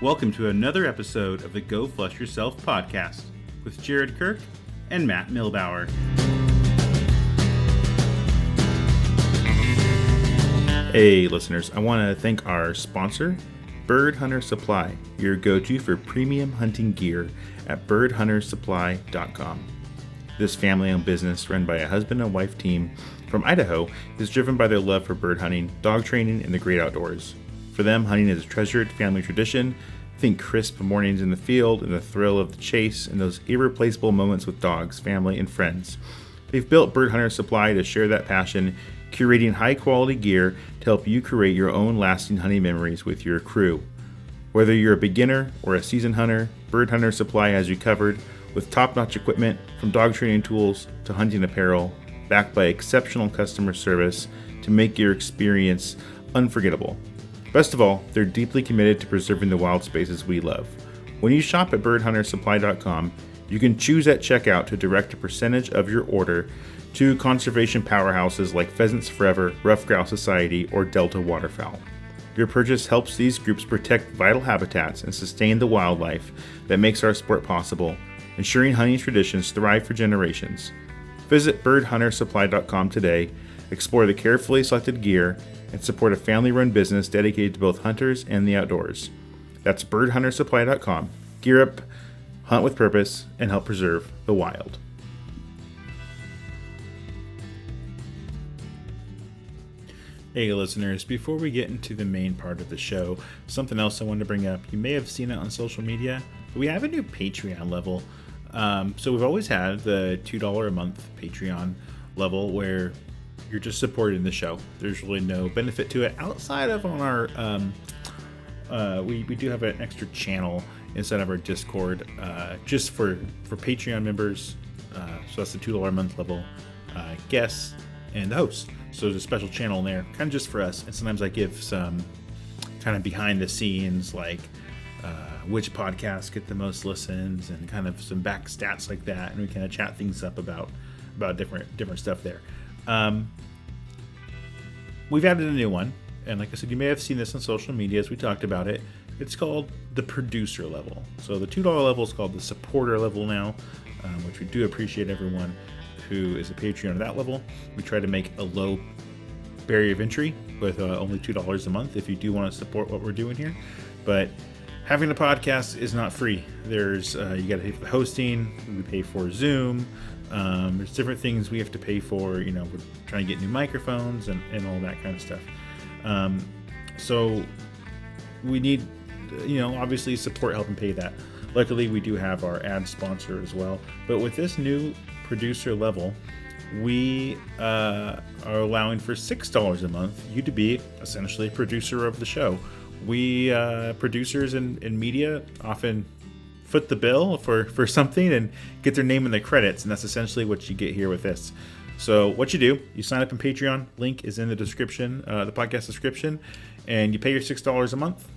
Welcome to another episode of the Go Flush Yourself podcast with Jared Kirk and Matt Milbauer. Hey listeners, I want to thank our sponsor, Bird Hunter Supply, your go-to for premium hunting gear at birdhuntersupply.com. This family-owned business run by a husband and wife team from Idaho is driven by their love for bird hunting, dog training, and the great outdoors. For them, hunting is a treasured family tradition. Think crisp mornings in the field and the thrill of the chase and those irreplaceable moments with dogs, family, and friends. They've built Bird Hunter Supply to share that passion, curating high-quality gear to help you create your own lasting hunting memories with your crew. Whether you're a beginner or a seasoned hunter, Bird Hunter Supply has you covered with top-notch equipment from dog training tools to hunting apparel, backed by exceptional customer service to make your experience unforgettable. Best of all, they're deeply committed to preserving the wild spaces we love. When you shop at birdhuntersupply.com, you can choose at checkout to direct a percentage of your order to conservation powerhouses like Pheasants Forever, Ruffed Grouse Society, or Delta Waterfowl. Your purchase helps these groups protect vital habitats and sustain the wildlife that makes our sport possible, ensuring hunting traditions thrive for generations. Visit birdhuntersupply.com today, explore the carefully selected gear, and support a family-run business dedicated to both hunters and the outdoors. That's birdhuntersupply.com. Gear up, hunt with purpose, and help preserve the wild. Hey listeners, before we get into the main part of the show, something else I wanted to bring up. You may have seen it on social media, but we have a new Patreon level. So we've always had the $2 a month Patreon level where you're just supporting the show. There's really no benefit to it outside of on our, we do have an extra channel inside of our Discord just for Patreon members. So that's the $2 a month level, guests and the host. So there's a special channel in there, kind of just for us. And sometimes I give some kind of behind the scenes, like which podcasts get the most listens and kind of some back stats like that. And we kind of chat things up about different stuff there. We've added a new one. And like I said, you may have seen this on social media as we talked about it. It's called the producer level. So the $2 level is called the supporter level now, which we do appreciate everyone who is a Patreon at that level. We try to make a low barrier of entry with only $2 a month if you do want to support what we're doing here. But having a podcast is not free. There's you got to pay for the hosting. We pay for Zoom. There's different things we have to pay for. You know, we're trying to get new microphones and all that kind of stuff. So we need, obviously support helping pay that. Luckily, we do have our ad sponsor as well. But with this new producer level, we are allowing for $6 a month you to be essentially a producer of the show. We producers in media often foot the bill for something and get their name in the credits, and that's essentially what you get here with this. So what you do, you sign up in Patreon, link is in the description, the podcast description, and you pay your $6 a month.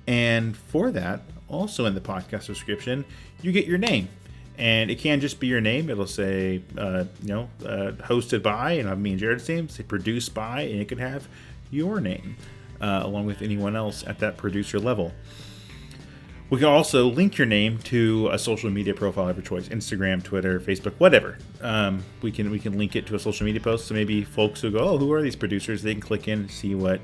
And for that, also in the podcast description, you get your name. And it can just be your name. It'll say, hosted by, and I mean Jared's name, say produced by, and it can have your name, along with anyone else at that producer level. We can also link your name to a social media profile of your choice, Instagram, Twitter, Facebook, whatever. We can link it to a social media post, so maybe folks who go, oh, who are these producers? They can click in and see what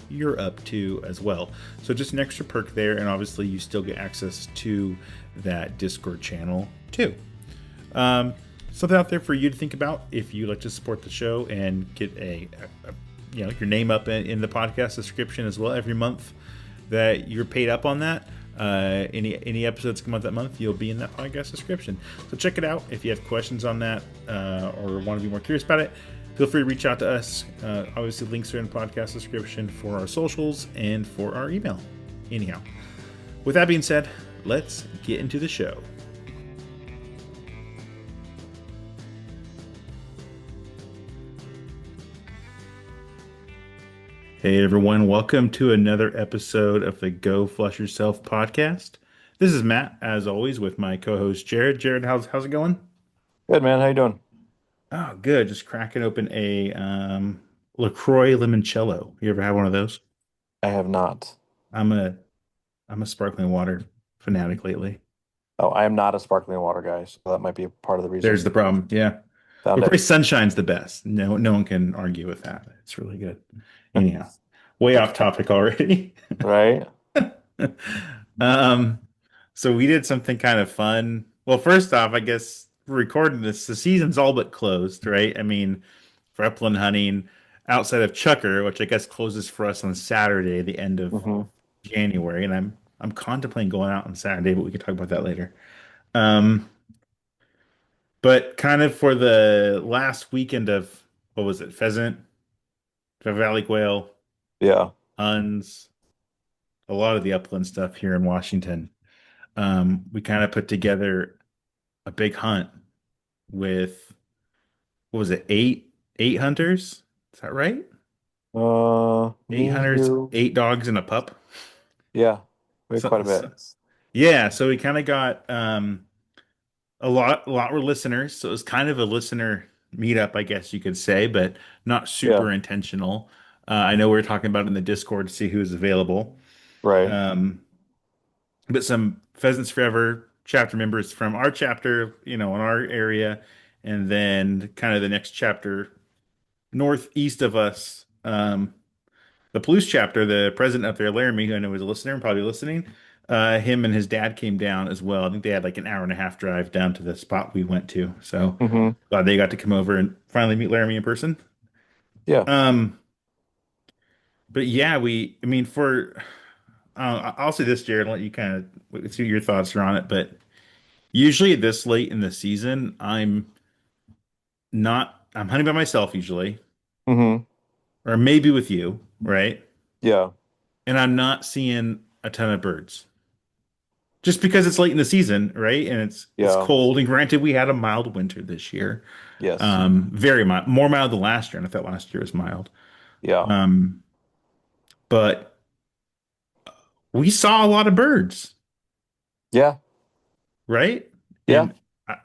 you're up to as well. So just an extra perk there, and obviously you still get access to that Discord channel too. Something out there for you to think about if you like to support the show and get your name up in the podcast description as well every month that you're paid up on that. Any episodes come out that month, you'll be in that podcast description. So check it out. If you have questions on that or want to be more curious about it, feel free to reach out to us. Obviously, links are in the podcast description for our socials and for our email. Anyhow, with that being said, let's get into the show. Hey everyone, welcome to another episode of the Go Flush Yourself podcast. This is Matt, as always, with my co-host Jared. Jared, how's it going? Good, man. How you doing? Oh, good. Just cracking open a LaCroix limoncello. You ever have one of those? I have not. I'm a I'm a sparkling water fanatic lately. Oh, I am not a sparkling water guy, so that might be a part of the There's reason. the problem. Yeah. Found Of it. course, Sunshine's the best. No one can argue with that. It's really good. Anyhow, way off topic already. Right? Um, so we did something kind of fun. Well, first off, I guess we're recording this. The season's all but closed, right? I mean, for upland hunting outside of Chucker, which I guess closes for us on Saturday, the end of Hmm. January, and I'm contemplating going out on Saturday, but we can talk about that later. Um, but kind of for the last weekend of what was it? Pheasant, Valley quail, Yeah. Huns, a lot of the upland stuff here in Washington. We kind of put together a big hunt with what was it, eight hunters? Is that right? Eight Me, hunters, you. eight dogs, and a pup. Yeah. We had So, quite a bit. so- yeah, so we kind of got a lot were listeners. So it was kind of a listener meetup, I guess you could say, but not Yeah. super intentional. I know we were talking about it in the Discord to see who's available. Right. Um, but some Pheasants Forever chapter members from our chapter, in our area, and then kind of the next chapter northeast of us, the Palouse chapter, the president up there, Laramie, who I know is a listener and probably listening, him and his dad came down as well. I think they had like an hour and a half drive down to the spot we went to. So Hmm. glad they got to come over and finally meet Laramie in person. Yeah. Um, but yeah, I mean, I'll say this, Jared, and let you kind of see what your thoughts are on it. But usually this late in the season, I'm hunting by myself usually, Hmm. or maybe with you, right? Yeah. And I'm not seeing a ton of birds just because it's late in the season, right? And it's Yeah. cold. And granted, we had a mild winter this year, Yes. very mild, more mild than last year, and I thought last year was mild. Yeah. Um, but we saw a lot of birds, Yeah. right? Yeah. And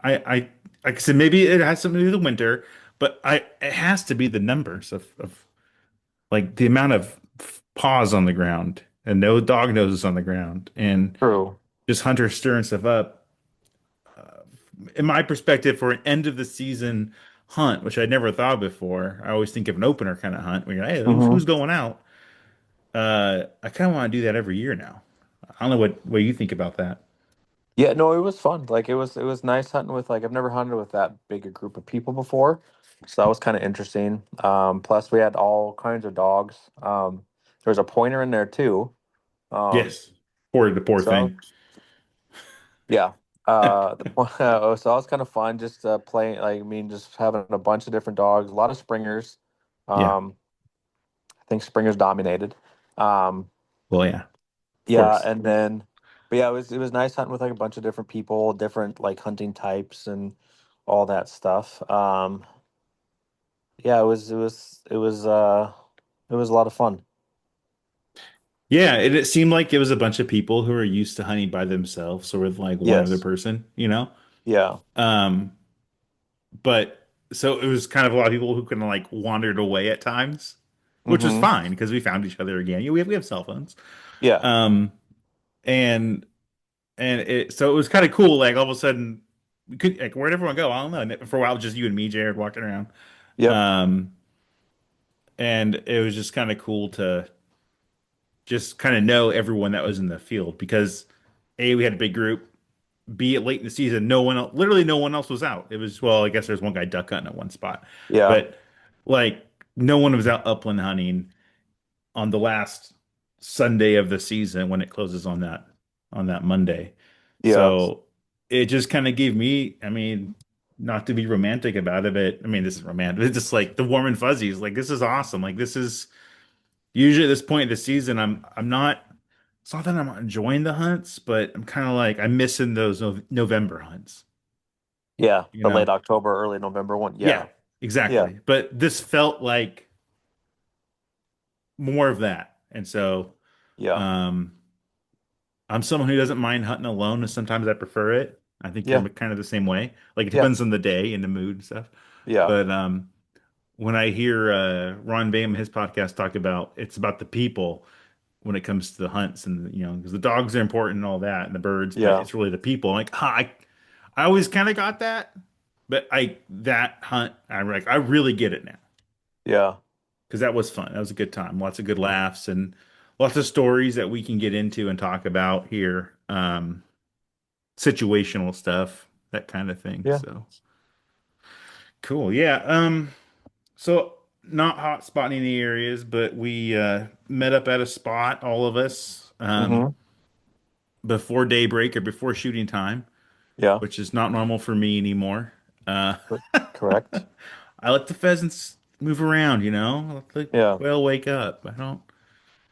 I like I said, maybe it has something to do with the winter, but it has to be the numbers of like the amount of paws on the ground and no dog noses on the ground and True. just hunters stirring stuff up. In my perspective, for an end of the season hunt, which I'd never thought of before, I always think of an opener kind of hunt where you're like, hey, who's Hmm. going out? I kind of want to do that every year now. I don't know what you think about that. Yeah, no, it was fun. Like it was nice hunting with like I've never hunted with that big a group of people before. So that was kind of interesting. Plus we had all kinds of dogs. There was a pointer in there too. Um, Yes, poor so thing. yeah. So that was kind of fun just playing like I mean just having a bunch of different dogs, a lot of springers. Yeah. Um, I think springers dominated. Um, Well, yeah, of Yeah, course. and then, but yeah, it was nice hunting with like a bunch of different people, different like hunting types and all that stuff. Yeah, it was a lot of fun. Yeah, it seemed like it was a bunch of people who are used to hunting by themselves or with like one other Yes. person. Yeah. Um, but so it was kind of a lot of people who kind of like wandered away at times, which was Mm-hmm. fine because we found each other again. We have cell phones. Yeah. Um, and so it was kind of cool. Like all of a sudden, we could like where'd everyone go? I don't know. And for a while, just you and me, Jared, walking around. Yep. Um, and it was just kind of cool to just kind of know everyone that was in the field because A, we had a big group. B, it late in the season, literally no one else was out. It was, well, I guess there's one guy duck hunting at one spot, Yeah. but like no one was out upland hunting on the last Sunday of the season when it closes on that Monday. Yeah. So it just kind of gave me, I mean, not to be romantic about it, but I mean, this is romantic. It's just like the warm and fuzzies. Like this is awesome. Like this is usually at this point in the season, I'm not. It's not that I'm not enjoying the hunts, but I'm kind of like I'm missing those November hunts. Yeah. You The late know? October, early November one. Yeah, Yeah. Yeah. exactly. But this felt like more of that, and so Yeah. um, I'm someone who doesn't mind hunting alone, and sometimes I prefer it. I think Yeah. you're kind of the same way. Like it Yeah. depends on the day and the mood and stuff. Yeah. But when I hear Ron Bam his podcast talk about it's about the people, when it comes to the hunts and because the dogs are important and all that and the birds, but Yeah. it's really the people. Like I always kind of got that, but I that hunt I'm like I really get it now Yeah. because that was fun. That was a good time. Lots of good laughs and lots of stories that we can get into and talk about here. Situational stuff, that kind of thing. Yeah. So cool. Yeah. So not hot spotting any areas, but we met up at a spot, all of us, Hmm. before daybreak or before shooting time, Yeah. which is not normal for me anymore. Uh, Correct. I let the pheasants move around, I let the Yeah. quail wake up. I don't.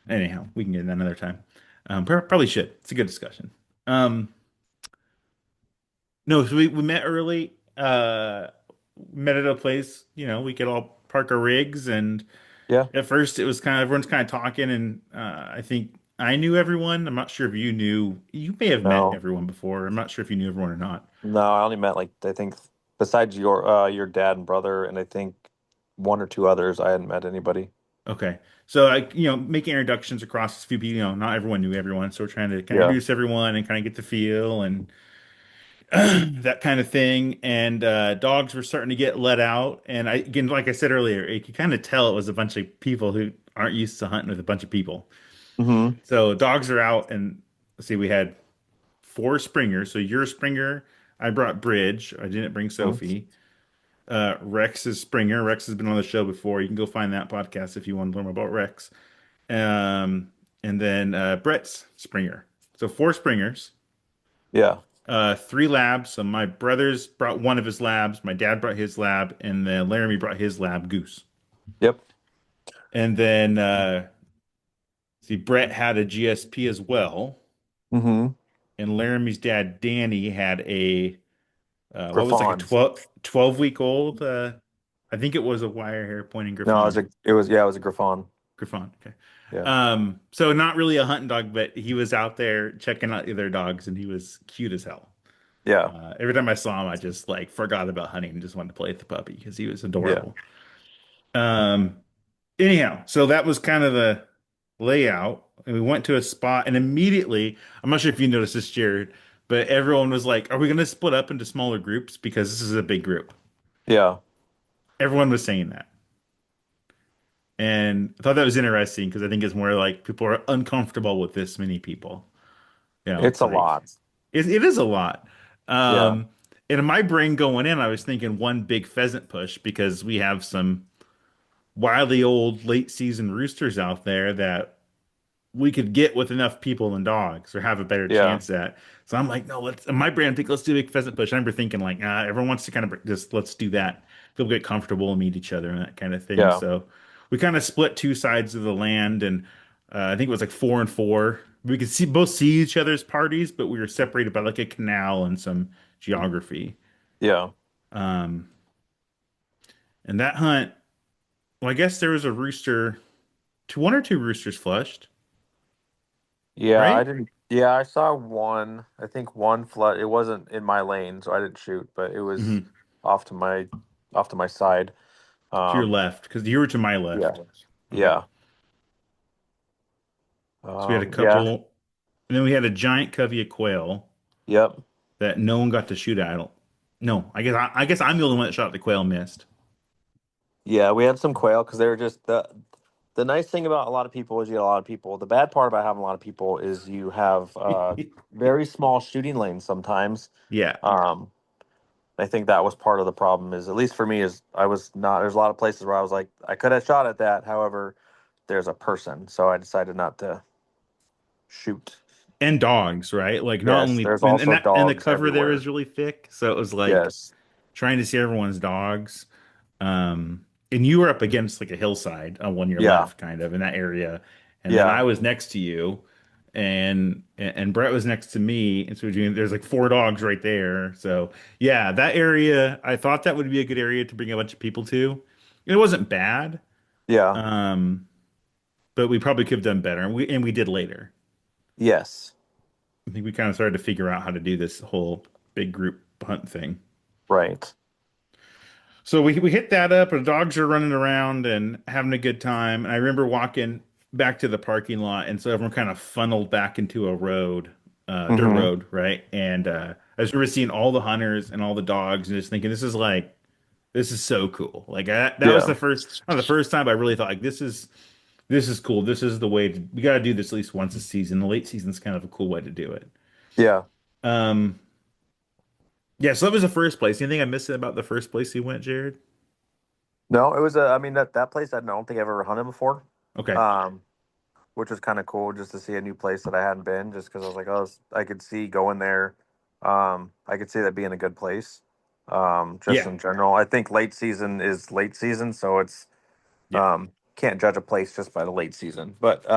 Anyhow, we can get in that another time. Probably should. It's a good discussion. Um, no, so we met early. Met at a place, we could all park our rigs and Yeah. at first, it was kind of everyone's kind of talking, and I think I knew everyone. I'm not sure if you knew. You may have met No. everyone before. I'm not sure if you knew everyone or not. No, I only met like I think besides your dad and brother and I think one or two others, I hadn't met anybody. Okay, so making introductions across a few people. Not everyone knew everyone, so we're trying to kind of Yeah. introduce everyone and kind of get the feel and that kind of thing. And dogs were starting to get let out, and again, like I said earlier, you could kind of tell it was a bunch of people who aren't used to hunting with a bunch of people. Hmm. So dogs are out, and let's see, we had four springers. So you're a springer. I brought Bridge. I didn't bring Sophie. Rex is Springer. Rex has been on the show before. You can go find that podcast if you want to learn more about Rex. Um, and then Brett's Springer. So four Springers, Yeah. three labs. So my brothers brought one of his labs. My dad brought his lab, and then Laramie brought his lab, Goose. Yep. And then see, Brett had a GSP as well, Hmm. and Laramie's dad, Danny, had a what was like a Griffons. 12 week old I think it was a wire hair pointing No, Griffon. it was a Griffon. Griffon, okay. Yeah. So not really a hunting dog, but he was out there checking out the other dogs and he was cute as hell. Yeah. Every time I saw him I just like forgot about hunting and just wanted to play with the puppy because he was Yeah. adorable. um Anyhow, so that was kind of the layout, and we went to a spot, and immediately, I'm not sure if you noticed this, Jared, but everyone was like, "Are we going to split up into smaller groups because this is a big group?" Yeah. Everyone was saying that, and I thought that was interesting because I think it's more like people are uncomfortable with this many people. It's It's a like lot. it is a lot. Yeah. Um, and in my brain going in, I was thinking one big pheasant push because we have some wildly old late season roosters out there that we could get with enough people and dogs or have a better Yeah. chance at. So I'm like, no, let's, in my brain, I think let's do a big pheasant push. I remember thinking like, everyone wants to kind of just let's do that. People get comfortable and meet each other and that kind of thing. Yeah. So we kind of split two sides of the land, and I think it was like 4 and 4. We could see each other's parties, but we were separated by like a canal and some geography. Yeah. Um, and that hunt, well, I guess there was a rooster, one or two roosters flushed, Yeah, I right? didn't. Yeah, I saw one. I think one flood. It wasn't in my lane, so I didn't shoot, but it was Hmm. off to my off to my side. To your Um, left, because you were to my yeah, left. Okay. yeah, So we had a yeah, couple, and then we had a giant covey of quail yep, that no one got to shoot at. I don't. No, I guess I'm the only one that shot the quail and missed. yeah. We had some quail because they were just the nice thing about a lot of people is you get a lot of people. The bad part about having a lot of people is you have very small shooting lanes sometimes. Yeah. Um, I think that was part of the problem. Is at least for me is I was not. There's a lot of places where I was like I could have shot at that. However, there's a person, so I decided not to shoot. And dogs, right? Like not Yes, only there's and also that and the dogs cover there everywhere. is really thick, so it was like Yes. trying to see everyone's dogs. Um, and you were up against like a hillside on your Yeah. left, kind of in that area, and then Yeah. I was next to you, and Brett was next to me, and so there's like four dogs right there. So yeah, that area, I thought that would be a good area to bring a bunch of people to. It wasn't bad, Yeah. um, but we probably could have done better, and we did later. Yes. I think we kind of started to figure out how to do this whole big group hunt thing. Right. So we hit that up, and the dogs are running around and having a good time. And I remember walking. back to the parking lot, and so everyone kind of funneled back into a road, dirt Hmm. road, right? And I just remember seeing all the hunters and all the dogs, and just thinking, this is so cool. Like that was Yeah. not the first time, but I really thought like this is cool. This is the way to, we got to do this at least once a season. The late season's kind of a cool way to do it. Yeah. Um, yeah, so that was the first place. Anything I missed about the first place you went, Jared? No, it was I mean that place I don't think I've ever hunted before. Okay. Um, which was kind of cool just to see a new place that I hadn't been, just because I was like, oh, I could see going there. I could see that being a good place. Just Yeah. in general, I think late season is late season, so it's Yeah. can't judge a place just by the late season. But it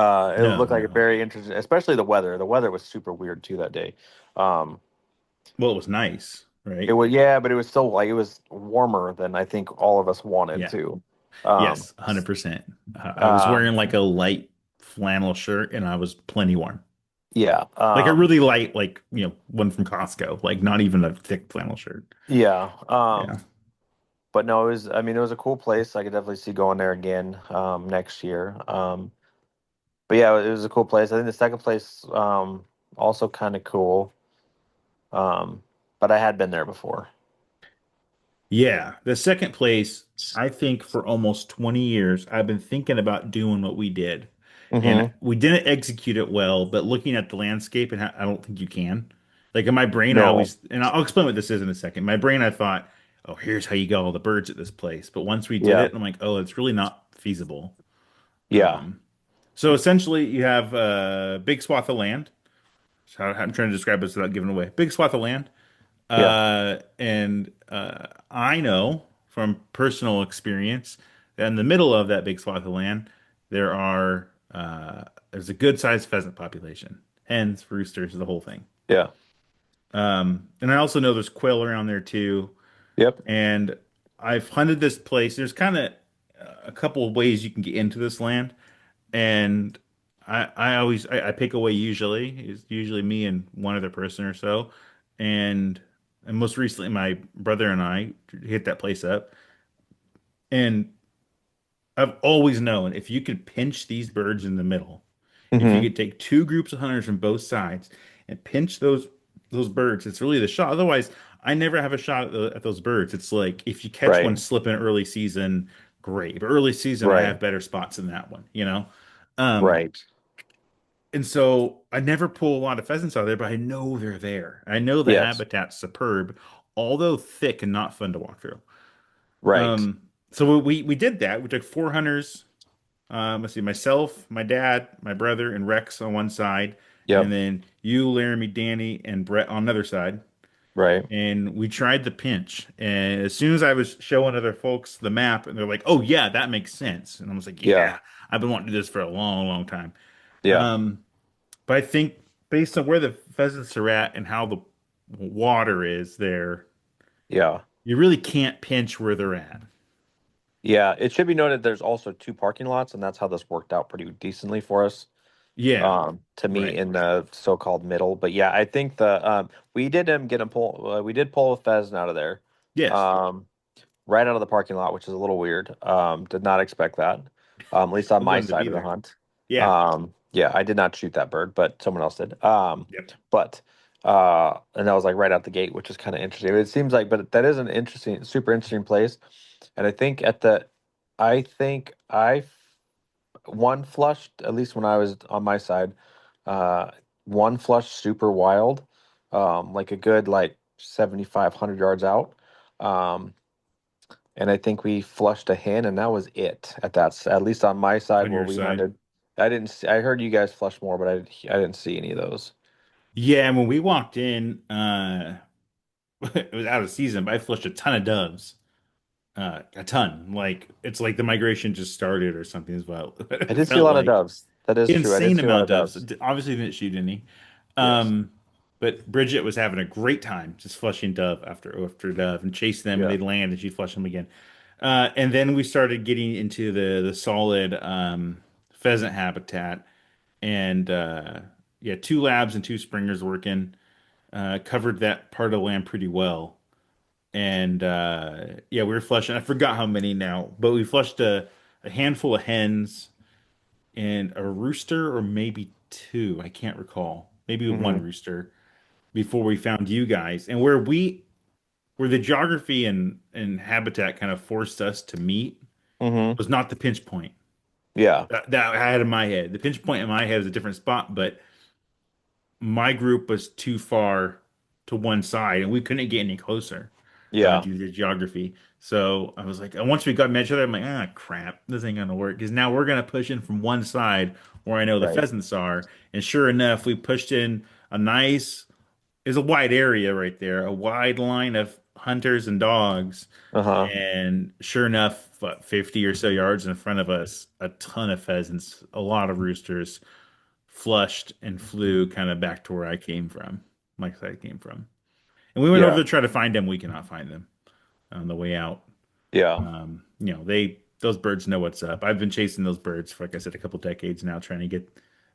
No, looked like a no. very interesting, especially the weather. The weather was super weird too that day. Um, Well, it was nice, it right? was yeah, but it was still like it was warmer than I think all of us wanted Yeah. to. Um, Yes, 100%. I was uh, wearing like a light flannel shirt and I was plenty warm. yeah. Like a really light, like, one from Costco, like not even a thick flannel shirt. Yeah. Yeah. But no, it was, I mean, it was a cool place. I could definitely see going there again next year. But yeah, it was a cool place. I think the second place also kind of cool. But I had been there before. Yeah. The second place, I think for almost 20 years, I've been thinking about doing what we did. And Mm-hmm. we didn't execute it well, but looking at the landscape, and I don't think you can. Like in my brain, I No. always, and I'll explain what this is in a second. In my brain, I thought, oh, here's how you get all the birds at this place. But once we did Yeah. it, I'm like, oh, it's really not feasible. Yeah. So essentially, you have a big swath of land. So I'm trying to describe this without giving away. Big swath of land. Yeah. And I know from personal experience that in the middle of that big swath of land, there are there's a good sized pheasant population. Hens, roosters, the whole thing. Yeah. And I also know there's quail around there too. Yep. And I've hunted this place. There's kind of a couple of ways you can get into this land. And I pick away usually. It's usually me and one other person or so. And and most recently my brother and I hit that place up. And I've always known if you could pinch these birds in the middle, if you Mm-hmm. could take two groups of hunters from both sides and pinch those birds, it's really the shot. Otherwise, I never have a shot at those birds. It's like if you catch one Right. slipping early season, great. But early season, I Right. have better spots than that one. Um, Right. And so I never pull a lot of pheasants out of there, but I know they're there. I know the Yes. habitat's superb, although thick and not fun to walk through. Right. So we did that. We took four hunters. Let's see, myself, my dad, my brother, and Rex on one side, and Yep. then you, Laramie, Danny, and Brett on another side. Right. And we tried the pinch. And as soon as I was showing other folks the map, and they're like, "Oh yeah, that makes sense," and I was like, Yeah. "Yeah, I've been wanting to do this for a long, long time." Yeah. Um, But I think based on where the pheasants are at and how the water is there, Yeah. you really can't pinch where they're at. Yeah. It should be noted there's also two parking lots, and that's how this worked out pretty decently for us. Yeah, To me right. in the so-called middle. But yeah, I think the we did get a pull. We did pull a pheasant out of there, Yes, um, right out of the parking lot, which is a little weird. Did not expect that. At least on I my wanted to side be of the there. hunt. Yeah. Yeah, I did not shoot that bird, but someone else did. Yep. But and that was like right out the gate, which is kind of interesting. It seems like, but that is an interesting, super interesting place. And I think I think one flushed, at least when I was on my side, uh, one flushed super wild, like a good like 7,500 yards out. Um, and I think we flushed a hen, and that was it at least on my side On where your we side. hunted. I didn't see, I heard you guys flush more, but I didn't see any of those. Yeah, and when we walked in, it was out of season, but I flushed a ton of doves. A ton. Like it's like the migration just started or something as well. I It did see a felt lot of like doves. That is true. I did insane see a lot amount of of doves. doves. Obviously didn't shoot any. Yes. Um, but Bridget was having a great time just flushing dove after dove and chase them and Yeah. they'd land and she'd flush them again. And then we started getting into the solid pheasant habitat and yeah, two labs and two springers working. Covered that part of the land pretty well. And yeah, we were flushing. I forgot how many now, but we flushed a handful of hens and a rooster or maybe two. I can't recall. Maybe one Mm-hmm. rooster before we found you guys. And where the geography and habitat kind of forced us to meet Mm-hmm. was not the pinch point Yeah. that I had in my head. The pinch point in my head is a different spot, but my group was too far to one side and we couldn't get any closer Yeah. due to the geography. So I was like, and once we got met each other, I'm like, ah, crap, this ain't gonna work. Because now we're gonna push in from one side where I know the Right. pheasants are. And sure enough, we pushed in a nice, is a wide area right there, a wide line of hunters and dogs. Uh-huh. And sure enough, what, 50 or so yards in front of us, a ton of pheasants, a lot of roosters flushed and flew kind of back to where I came from, my side came from. And we went over Yeah. to try to find them. We cannot find them on the way out. Yeah. Those birds know what's up. I've been chasing those birds for, like I said, a couple decades now, trying to get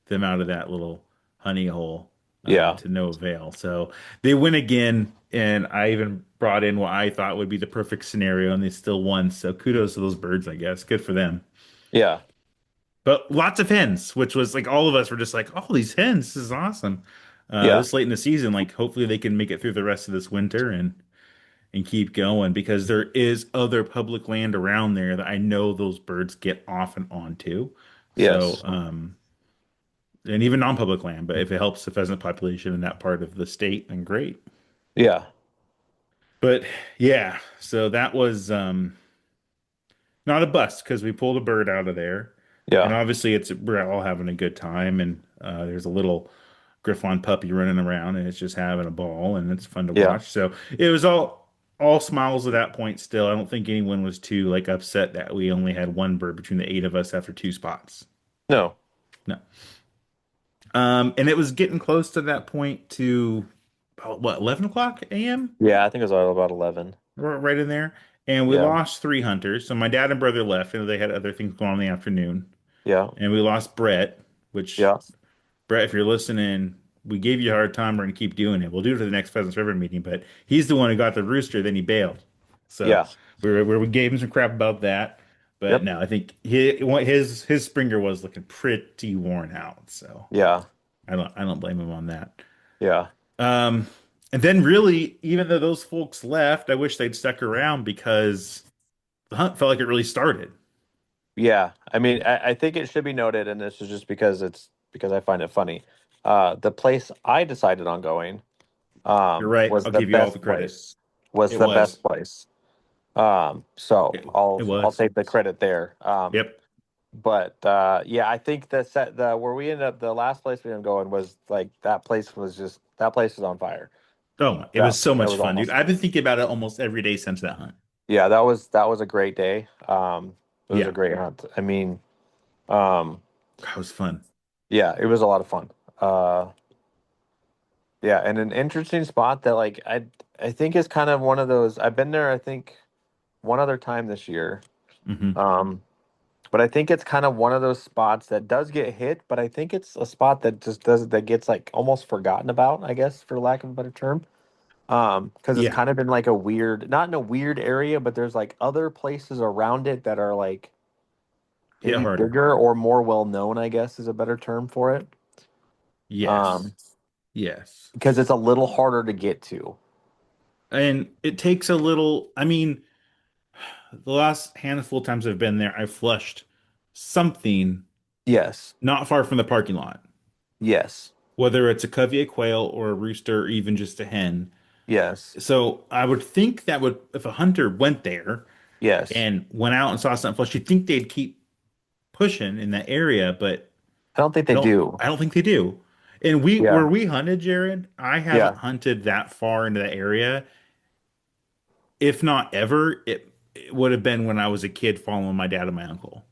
them out of that little honey hole Yeah. to no avail. So they win again, and I even brought in what I thought would be the perfect scenario, and they still won. So kudos to those birds, I guess. Good for them. Yeah. But lots of hens, which was like all of us were just like, oh, these hens, this is awesome. Yeah. This late in the season, like hopefully they can make it through the rest of this winter and keep going because there is other public land around there that I know those birds get off and onto. So, Yes. and even non-public land, but if it helps the pheasant population in that part of the state, then great. Yeah. But yeah, so that was not a bust because we pulled a bird out of there. And Yeah. obviously we're all having a good time and there's a little Griffon puppy running around and it's just having a ball and it's fun to Yeah. watch. So it was all smiles at that point still. I don't think anyone was too like upset that we only had one bird between the eight of us after two spots. No. No. And it was getting close to that point to about, what, 11 o'clock a.m. Yeah, I think it was all about 11. Right in there. And we Yeah. lost three hunters. So my dad and brother left and they had other things going on in the afternoon. Yeah. And we lost Brett, which Yeah. Brett, if you're listening, we gave you a hard time. We're gonna keep doing it. We'll do it for the next Pheasants River meeting, but he's the one who got the rooster, then he bailed. So Yeah. we gave him some crap about that. But Yep. no, I think his Springer was looking pretty worn out. So Yeah. I don't blame him on that. Yeah. Um, and then really, even though those folks left, I wish they'd stuck around because the hunt felt like it really started. Yeah. I mean, I think it should be noted, and this is just because it's because I find it funny. The place I decided on going You're right. was I'll the give you all the best credit. place. Was It the was. best place. So It I'll was. take the credit there. Yep. But yeah, I think the where we ended up the last place we ended up going was like that place was on fire. Oh, it was so That much was fun, dude. awesome. I've been thinking about it almost every day since that hunt. Yeah, that was a great day. It was a Yeah, great hunt. I mean, um, that was fun. yeah, it was a lot of fun. Yeah, and an interesting spot that like I think is kind of one of those. I've been there, I think, one other time this year. Hmm. Um, but I think it's kind of one of those spots that does get hit, but I think it's a spot that just does that gets like almost forgotten about, I guess, for lack of a better term. Because it's Yeah, kind of been like a weird, not in a weird area, but there's like other places around it that are like hit maybe harder. bigger or more well known, I guess is a better term for it. Yes, Um, yes. because it's a little harder to get to. And it takes a little, I mean, the last handful of times I've been there, I flushed something Yes. not far from the parking lot, Yes. whether it's a covey of quail or a rooster or even just a hen. Yes. So I would think that would, if a hunter went there Yes. and went out and saw something flush, you'd think they'd keep pushing in that area, but I don't think I they don't do. I don't think they do. And Yeah. where we hunted, Jared, I haven't Yeah. hunted that far into the area. If not ever, it would have been when I was a kid following my dad and my uncle.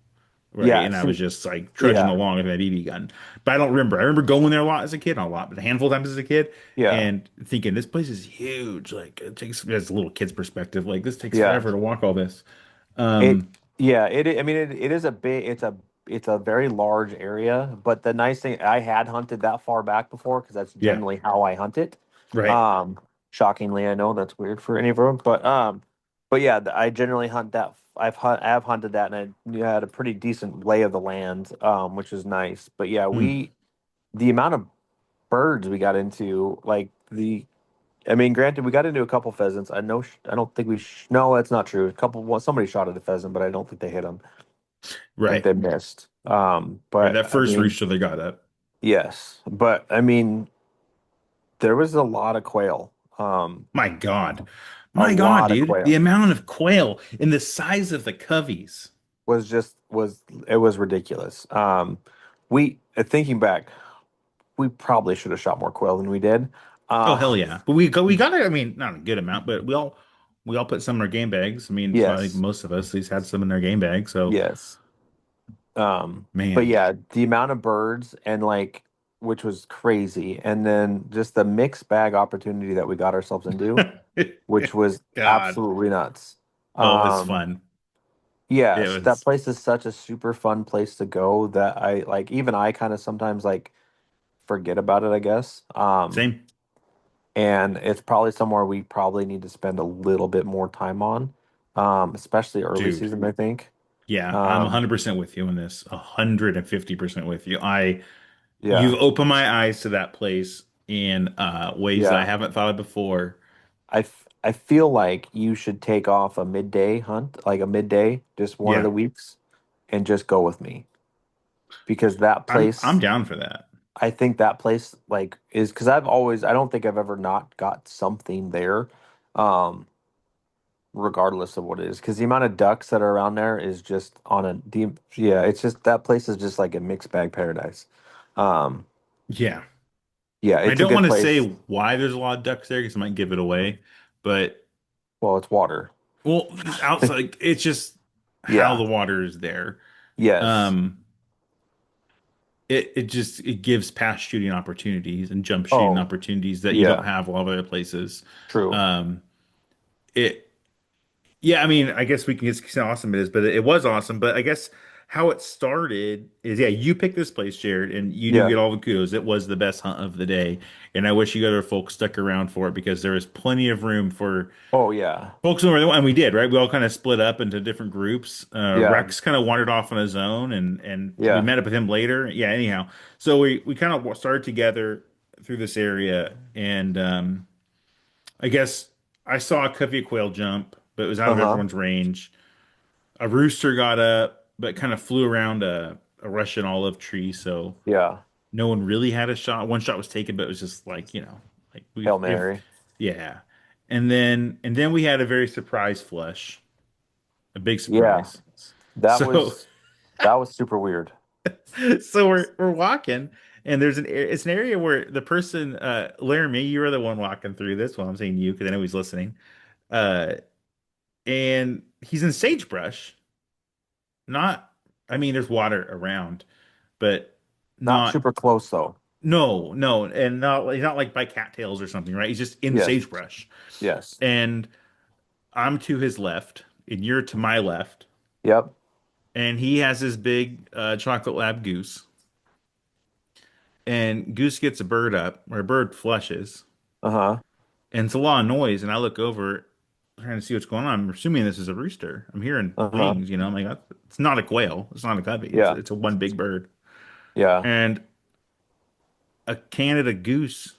Right. Yeah. And I was just like trudging Yeah. along with my BB gun. But I don't remember. I remember going there a lot as a kid, not a lot, but a handful of times as a kid, Yeah. and thinking this place is huge. Like it takes as a little kid's perspective, like this takes Yeah. forever to walk all this. It, Um, yeah, I mean, it is a big, it's a very large area, but the nice thing, I had hunted that far back before because that's yeah, generally how I hunt it. right. Um, Shockingly, I know that's weird for any of them, but, But yeah, I generally hunt that. I have hunted that, and I had a pretty decent lay of the land, which is nice. But yeah, Hmm. the amount of birds we got into, I mean, granted, we got into a couple pheasants. I don't think no, that's not true. Somebody shot at a pheasant, but I don't think they hit him. I think Right. they missed. Right. But That I first mean, rooster they got up. yes, but I mean, there was a lot of quail. My God. A My God, lot of dude. The quail amount of quail and the size of the coveys. was it was ridiculous. Thinking back, we probably should have shot more quail than we did. Oh Uh, hell yeah. But we got it, I mean, not a good amount, but we all put some in our game bags. I mean, so I think yes, most of us at least had some in their game bag. So yes. But man. yeah, the amount of birds and which was crazy, and then just the mixed bag opportunity that we got ourselves into, which was God. absolutely nuts. Oh, it was Um, fun. It yes, that was place is such a super fun place to go that even I kind of sometimes forget about it, I guess. same. And it's probably somewhere we probably need to spend a little bit more time on, especially early Dude. season, I think. Yeah, I'm Um, 100% with you on this. 150% with you. You've yeah, opened my eyes to that place in ways that I yeah. haven't thought of before. I feel like you should take off a midday hunt, like a midday, just one of Yeah, the weeks, and just go with me because that I'm place, down for that. I think that place is because I don't think I've ever not got something there, um, regardless of what it is. Because the amount of ducks that are around there is just yeah, it's just that place is just like a mixed bag paradise. Um, Yeah. yeah, I it's a don't good want to say place. why there's a lot of ducks there because it might give it away, but Well, it's water. well, outside it's just how Yeah. the water is there. Yes. Um, it just it gives pass shooting opportunities and jump shooting Oh, opportunities that you don't yeah. have a lot of other places. True. Um, it Yeah, I mean, I guess we can just see how awesome it is, but it was awesome. But I guess how it started is, yeah, you picked this place, Jared, and you do Yeah. get all the kudos. It was the best hunt of the day, and I wish you other folks stuck around for it because there was plenty of room for Oh, yeah. folks over there, and we did, right? We all kind of split up into different groups. Yeah. Rex kind of wandered off on his own, and we Yeah. met up with him later. Yeah, anyhow, so we kind of started together through this area, and I guess I saw a covey of quail jump, but it was out of Uh-huh. everyone's range. A rooster got up, but kind of flew around a Russian olive tree, so Yeah. no one really had a shot. One shot was taken, but it was just like, like Hail if Mary. yeah. And then we had a very surprise flush, a big Yeah. surprise. That So was that was super weird. so we're walking and it's an area where the person Laramie, you were the one walking through this. Well, I'm saying you because I know he's listening. Uh and he's in sagebrush. Not, I mean, there's water around, but Not not, super close though. no, no, and not, he's not like by cattails or something, right? He's just in Yes. sagebrush. Yes. And I'm to his left, and you're to my left, Yep. and he has his big chocolate lab goose, and goose gets a bird up, or a bird flushes, Uh-huh. and it's a lot of noise, and I look over trying to see what's going on. I'm assuming this is a rooster. I'm hearing Uh-huh. wings, I'm like, it's not a quail, it's not a covey, Yeah. it's a one big bird. Yeah. And a Canada goose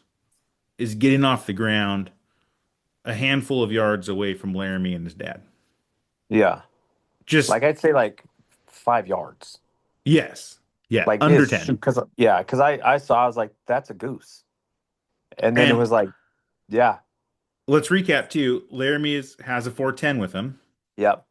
is getting off the ground a handful of yards away from Laramie and his dad. Yeah. Just I'd say 5 yards. yes. Yeah, Like under it's 10. because yeah, because I saw I was like, that's a goose. And then it And was like, yeah. let's recap too. Laramie has a 410 with him. Yep.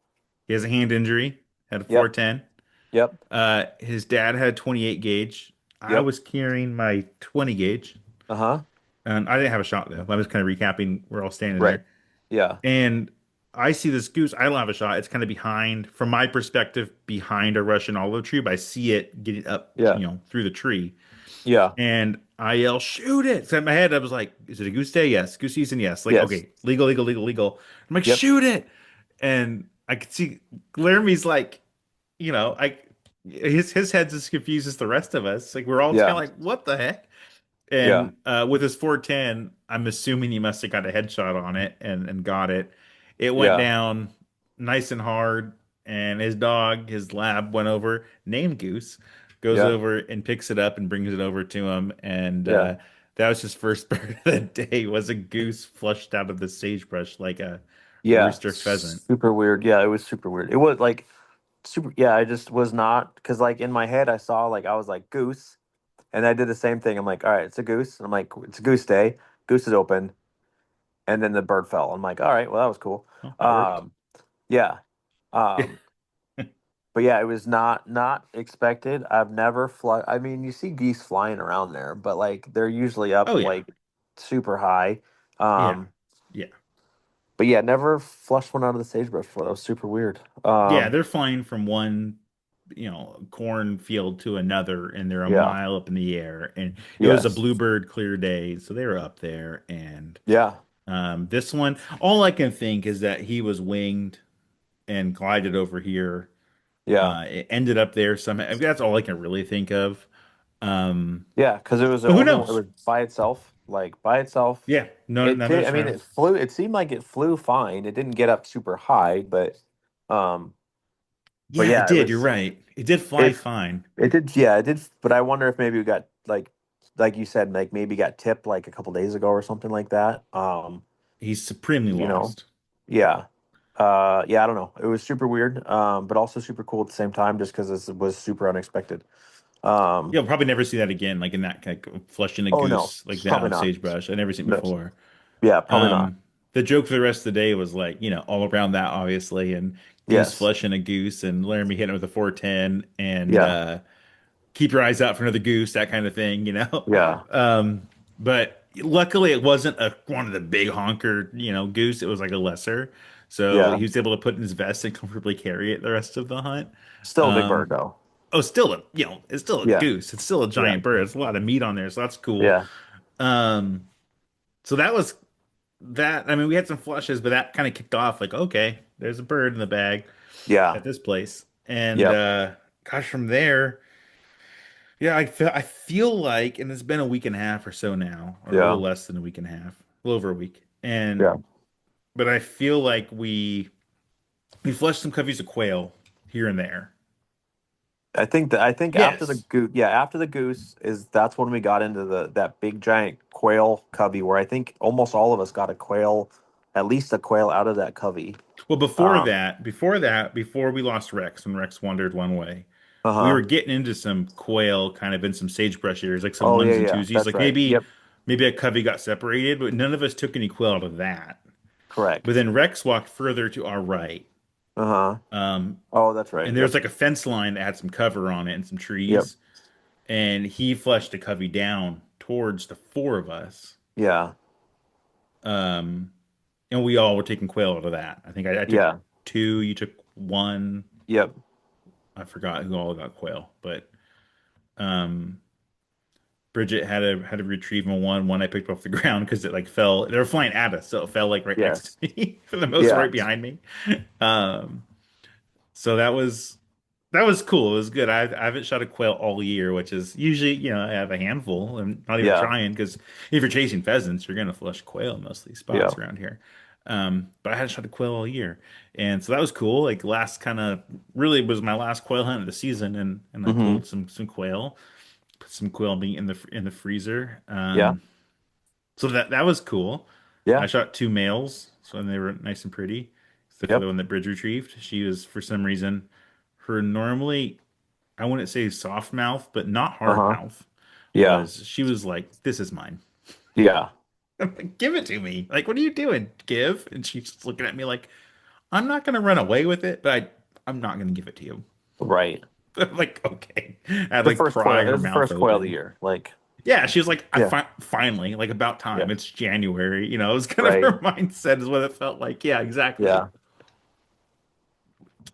He has a hand injury, had a Yep. 410. Yep. His dad had a 28 gauge. I Yep. was carrying my 20 gauge. Uh-huh. And I didn't have a shot though. I was kind of recapping. We're all standing Right. there. Yeah. And I see this goose. I don't have a shot. It's kind of behind, from my perspective, behind a Russian olive tree, but I see it getting up, Yeah. through the tree. Yeah. And I yell, shoot it. So in my head, I was like, is it a goose day? Yes. Goose season? Yes. Like, Yes. okay, legal, legal, legal, legal. I'm like, Yep. shoot it. And I could see Laramie's like, I his head's as confused as the rest of us. Like we're all kind of Yeah. like, what the heck? Yeah. And with his 410, I'm assuming he must have got a headshot on it and got it. It went Yeah. down nice and hard, and his dog, his lab, went over, named Goose, goes Yeah. over and picks it up and brings it over to him, and Yeah. that was his first bird of the day. Was a goose flushed out of the sagebrush like a Yeah. rooster pheasant. Super weird. Yeah, it was super weird. It was like super. Yeah, I just was not because like in my head I saw like I was like goose, and I did the same thing. I'm like, all right, it's a goose. And I'm like, it's a goose day. Goose is open, and then the bird fell. I'm like, all right, well that was cool. Well, that worked. Um, yeah. Um, but yeah, it was not expected. I've never fly. I mean, you see geese flying around there, but like they're usually up Oh yeah, like super high. yeah, Um, yeah, but yeah, never flushed one out of the sagebrush before. That was super weird. yeah. They're flying from one, cornfield to another, and they're a Yeah. mile up in the air. And it was a Yes. bluebird clear day, so they were up there. And Yeah. this one, all I can think is that he was winged and glided over here. Yeah. It ended up there somehow. I mean, that's all I can really think of. Um, Yeah. Because it was the but who only one. It knows? was by itself. Like by itself. Yeah, no, It none of did. his I mean, it friends. flew. It seemed like it flew fine. It didn't get up super high, um, but Yeah, it yeah, it did. You're was. right. It did fly It fine. it did. Yeah, it did. But I wonder if maybe we got like you said, like maybe got tipped like a couple days ago or something like that. He's supremely You know. lost. Yeah. Yeah. I don't know. It was super weird. But also super cool at the same time, just because it was super unexpected. Um. You'll probably never see that again, like in that like flushing a Oh no, goose like that probably on not. sagebrush. I never seen it No. before. Yeah, probably not. The joke for the rest of the day was like, all around that, obviously, and goose Yes. flushing a goose and Laramie hitting it with a 410 and Yeah. keep your eyes out for another goose, that kind of thing. Yeah. But luckily it wasn't one of the big honker, goose. It was like a lesser. So Yeah. he was able to put in his vest and comfortably carry it the rest of the hunt. Still a big bird Um, though. oh, still it's still a Yeah. goose. It's still a Yeah. giant bird. It's a lot of meat on there, so that's cool. Yeah. Um, so that was that. I mean, we had some flushes, but that kind of kicked off like, okay, there's a bird in the bag Yeah. at this place. And Yep. gosh, from there, yeah, I feel like, and it's been a week and a half or so now, or a little Yeah. less than a week and a half, a little over a week. And Yeah. but I feel like we flushed some coveys of quail here and there. I think after the Yes. goose, yeah, after the goose is that's when we got into the that big giant quail covey where I think almost all of us got a quail, at least a quail out of that covey. Well, Um. before we lost Rex, when Rex wandered one way, we were Uh-huh. getting into some quail kind of in some sagebrush areas, like some Oh yeah, ones and yeah. twosies. That's Like right. maybe Yep. maybe a covey got separated, but none of us took any quail out of that. But Correct. then Rex walked further to our right. Uh-huh. Um, Oh, that's right. and there was Yep. like a fence line that had some cover on it and some Yep. trees. And he flushed a covey down towards the four of us. Yeah. Um, and we all were taking quail out of that. I think I took Yeah. two, you took one. Yep. I forgot who all got quail, but um, Bridget had a retrieval one I picked off the ground because it like fell. They were flying at us, so it fell like right next Yes. to me for the most Yeah. right behind me. Um, so that was cool. It was good. I haven't shot a quail all year, which is usually, I have a handful and not even Yeah. trying because if you're chasing pheasants, you're gonna flush quail in most of these Yeah. spots around here. But I hadn't shot a quail all year, and so that was cool. Like last kind of really was my last quail hunt of the season, and I Mm-hmm. pulled some quail, put some quail meat in the freezer. Yeah. So that was cool. I Yeah. shot two males, so they were nice and pretty. Except for the Yep. one that Bridge retrieved. She was for some reason her normally I wouldn't say soft mouth, but not hard Uh-huh. mouth Yeah. she was like, "This is mine." Yeah. I'm like, "Give it to me." Like, "What are you doing? Give." And she's just looking at me like, "I'm not gonna run away with it, but I'm not gonna give it to you." Right. I'm like, "Okay." I had The like first quail. prying It her was the mouth first quail of the open. year. Like, Yeah, she was like, "I yeah. finally, like about Yeah. time. It's January." It was kind of Right. her mindset is what it felt like. Yeah, exactly. Yeah.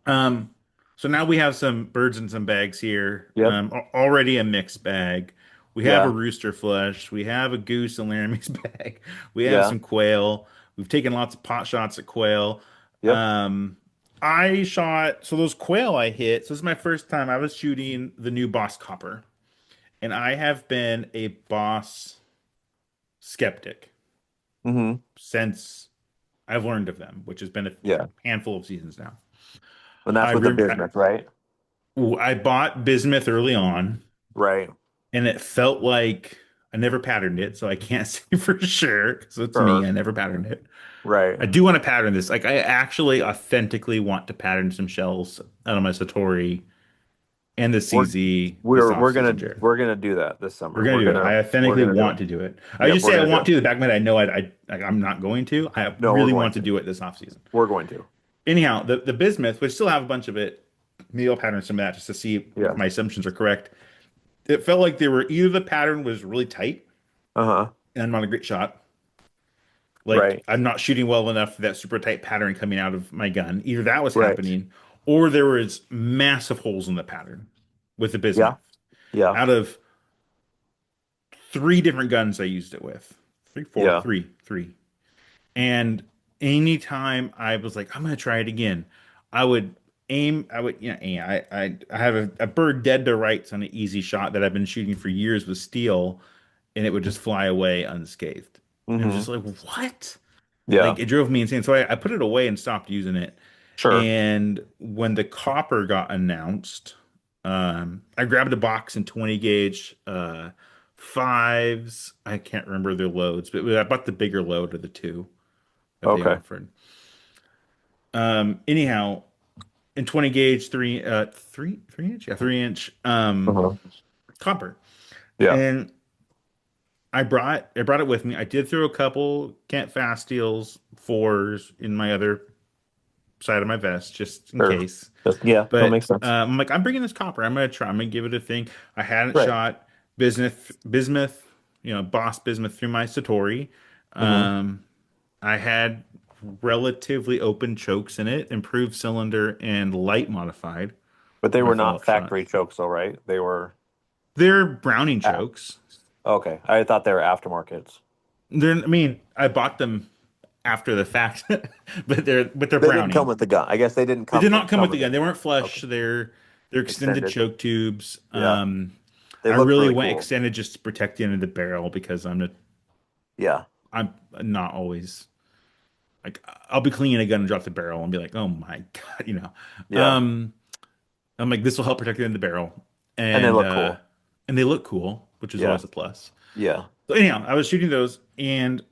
Um, so now we have some birds in some bags here. Yep. Already a mixed bag. We have a Yeah. rooster flush. We have a goose in Laramie's bag. We have Yeah. some quail. We've taken lots of pot shots at quail. Yep. Um, I shot so those quail I hit. So this is my first time I was shooting the new Boss Copper, and I have been a Boss skeptic Mm-hmm. since I've learned of them, which has been a Yeah. handful of seasons now. And that's I with the rem bismuth, right? I bought bismuth early on, Right. and it felt like I never patterned it, so I can't say for sure. So it's me. Sure. I never patterned it. Right. I do want to pattern this. Like I actually authentically want to pattern some shells out of my Satori and the We're CZ this we're off we're season, gonna Jared. we're gonna do that this We're summer. gonna do it. I We're authentically gonna do want it. to do it. I Yeah, just we're say I gonna do want it. to. The back of my head, I know I'm not going to. I No, we're really going want to to. do it this off season. We're going to. Anyhow, the bismuth, which still have a bunch of it, maybe I'll pattern some of that just to see if Yeah. my assumptions are correct. It felt like they were either the pattern was really tight Uh-huh. and I'm not a great shot. Like Right. I'm not shooting well enough for that super tight pattern coming out of my gun. Either that was Right. happening, or there was massive holes in the pattern with the bismuth. Yeah. Yeah. Out of three different guns I used it with, three, four, Yeah. three. And anytime I was like, I'm gonna try it again, I would aim. I have a bird dead to rights on an easy shot that I've been shooting for years with steel, and it would just fly away unscathed. And it was just Mm-hmm. like, what? Yeah. Like it drove me insane. So I put it away and stopped using it. Sure. And when the copper got announced, I grabbed a box in 20 gauge fives. I can't remember their loads, but I bought the bigger load of the two that they Okay. offered. Anyhow, in 20 gauge, 3 inch, yeah, 3 inch Uh-huh. copper. Yeah. And I brought it with me. I did throw a couple Kent Fast Steels fours in my other side of my vest just in Sure. case. Just yeah, that But makes sense. I'm like, I'm bringing this copper. I'm gonna try. I'm gonna give it a thing. I hadn't Right. shot bismuth, Boss bismuth through my Satori. Mm-hmm. Um, I had relatively open chokes in it, improved cylinder and light modified But they my were not follow-up shot. factory chokes, though, right? They were. They're Browning Ah, chokes. okay. I thought they were aftermarkets. I mean, I bought them after the fact, but they're They didn't come Browning. with the gun. I guess they didn't They come did not come come with the with it. gun. They weren't Okay. flush. They're extended Extended. choke tubes. Yeah. They I looked really really went cool. extended just to protect the end of the barrel because Yeah. I'm not always like I'll be cleaning a gun and drop the barrel and be like, oh my God. Yeah. Um, I'm like, this will help protect the end of the barrel, And they and look uh, cool. and they look cool, which is Yeah. always a plus. Yeah. So anyhow, I was shooting those, and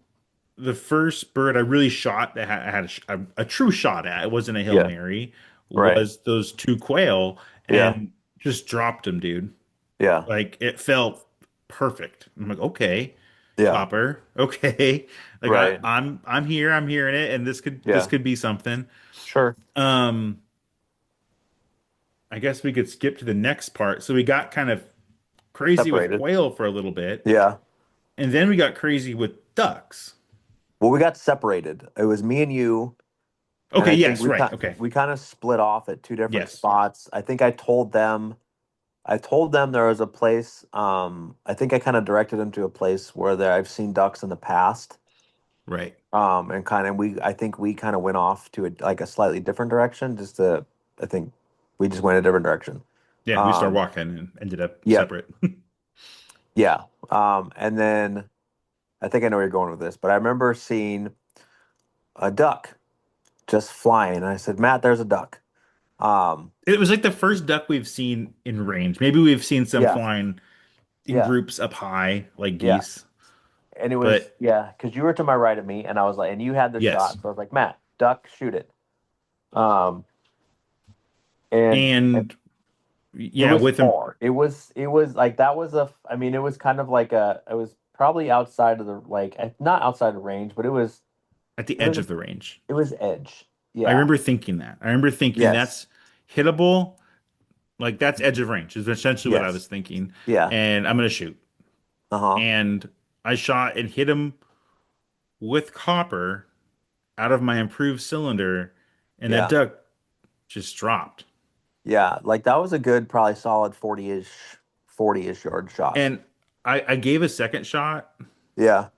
the first bird I really shot that I had a true shot at, it wasn't a Hail Yeah. Mary, Right. was those two quail, Yeah. and just dropped them, dude. Yeah. Like it felt perfect. I'm like, okay, Yeah. copper, okay. Like Right. I'm here, I'm hearing it, and this Yeah. could be something. Sure. Um, I guess we could skip to the next part. So we got kind of crazy with Separated. quail for a little bit, Yeah. and then we got crazy with ducks. Well, we got separated. It was me and you, and Okay, I think yes, right. Okay. we kind of split off at two different Yes. spots. I think I told them there was a place. I think I kind of directed them to a place where I've seen ducks in the past. Right. And kind of I think we kind of went off to like a slightly different direction. I think we just went a different direction. Yeah, we started Um, walking and ended up yeah, separate. yeah. And then I think I know where you're going with this, but I remember seeing a duck just flying, and I said, "Matt, there's a duck." Um, It was like the first duck we've seen in range. Maybe we've seen some yeah, flying in yeah, groups up high, like yeah. geese. And it was But yeah, because you were to my right of me, and I was like, and you had the yes. shot, so I was like, Matt, duck, shoot it. Um, and And it yeah, was with them far. It was like that was I mean, it was kind of like it was probably outside of the like not outside of range, but at the it edge was of the range. it was edge. I Yeah. remember thinking that. I remember thinking Yes. that's hittable. Like that's edge of range is essentially what I Yes. was thinking. Yeah. And I'm gonna shoot. Uh-huh. And I shot and hit him with copper out of my improved cylinder, and that Yeah. duck just dropped. Yeah. Like that was a good, probably solid 40-ish yard shot. And I gave a second shot Yeah.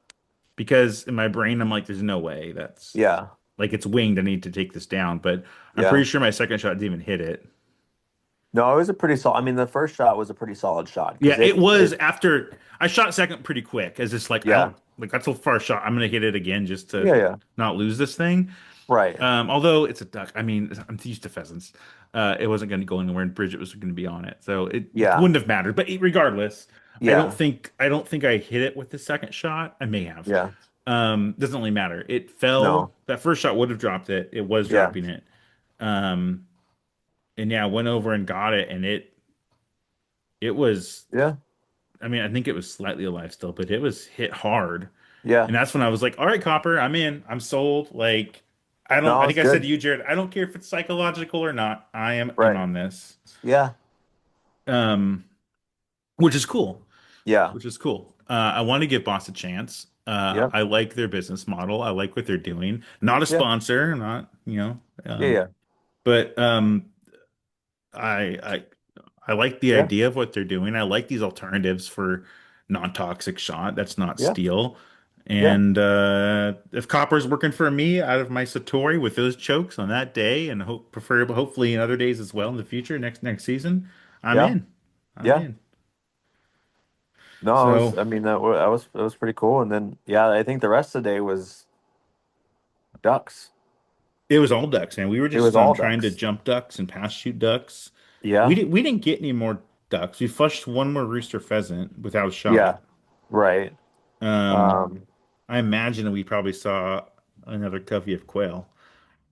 because in my brain I'm like, there's no way that's Yeah. like it's winged. I need to take this down. But I'm Yeah. pretty sure my second shot didn't even hit it. No, it was a pretty solid. I mean, the first shot was a pretty solid shot Yeah, because it was it after I shot second pretty quick as it's like I yeah. don't like that's a far shot. I'm gonna hit it again just to Yeah, yeah. not lose this thing. Right. Although it's a duck, I mean, I'm used to pheasants. It wasn't going to go anywhere, and Bridget was going to be on it, so it Yeah. wouldn't have mattered. But regardless, Yeah. I don't think I hit it with the second shot. I may have. Yeah. Doesn't really matter. It fell. No. That first shot would have dropped it. It was Yeah. dropping it. Um, and yeah, I went over and got it, and it was. Yeah. I mean, I think it was slightly alive still, but it was hit hard. Yeah. And that's when I was like, all right, Copper, I'm in. I'm sold. Like, No, I it's think I said to good. you, Jared, I don't care if it's psychological or not. I am in Right. on this. Yeah. Um, which is cool. Yeah. Which is cool. I want to give Boss a chance. Yeah. I like their business model. I like what they're doing. Not a Yeah. sponsor, not, Yeah. Yeah. but I I I like the Yeah. idea of what they're doing. I like these alternatives for non-toxic shot. That's not Yeah. steel. Yeah. And if copper's working for me out of my Satori with those chokes on that day, and hopefully in other days as well in the future, next season, I'm Yeah. in. I'm Yeah. in. No, it was, So I mean, that was pretty cool. And then, yeah, I think the rest of the day was ducks. it was all ducks, man. We were It just was all trying to ducks. jump ducks and pass shoot ducks. Yeah. We didn't get any more ducks. We flushed one more rooster pheasant without a Yeah. shot. Right. Um, Um, I imagine we probably saw another covey of quail,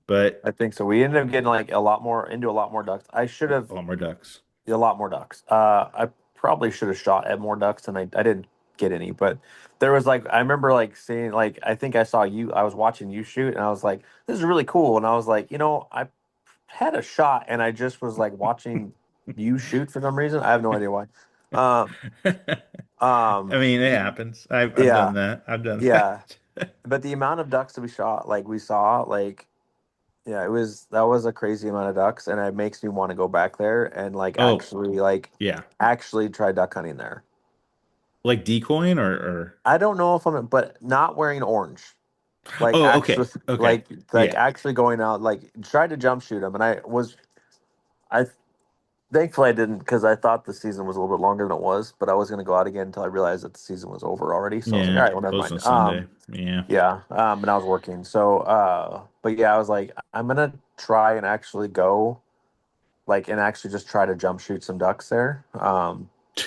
but I think so. We ended up getting like a lot more ducks. I should have a lot more ducks. a lot more ducks. I probably should have shot at more ducks and I didn't get any, but there was like, I remember like seeing, like, I think I saw you, I was watching you shoot and I was like, this is really cool. And I was like, I had a shot and I just was like watching you shoot for some reason. I have no idea why. Um, I um, mean, it the- happens. I've done yeah, that. I've done yeah. that. But the amount of ducks that we shot, like we saw, like, yeah, that was a crazy amount of ducks, and it makes me want to go back there and Oh, yeah. actually try duck hunting there. Like decoying or I don't know if I'm, but not wearing orange, like oh, actually, okay. Okay. Yeah. actually going out, like tried to jump shoot them, and I thankfully I didn't because I thought the season was a little bit longer than it was, but I was going to go out again until I realized that the season was over already. So I was like, Yeah. all right, well, never Closed on mind. Sunday. Yeah. Yeah, and I was working, so but yeah, I was like, I'm gonna try and actually go, like, and actually just try to jump shoot some ducks there.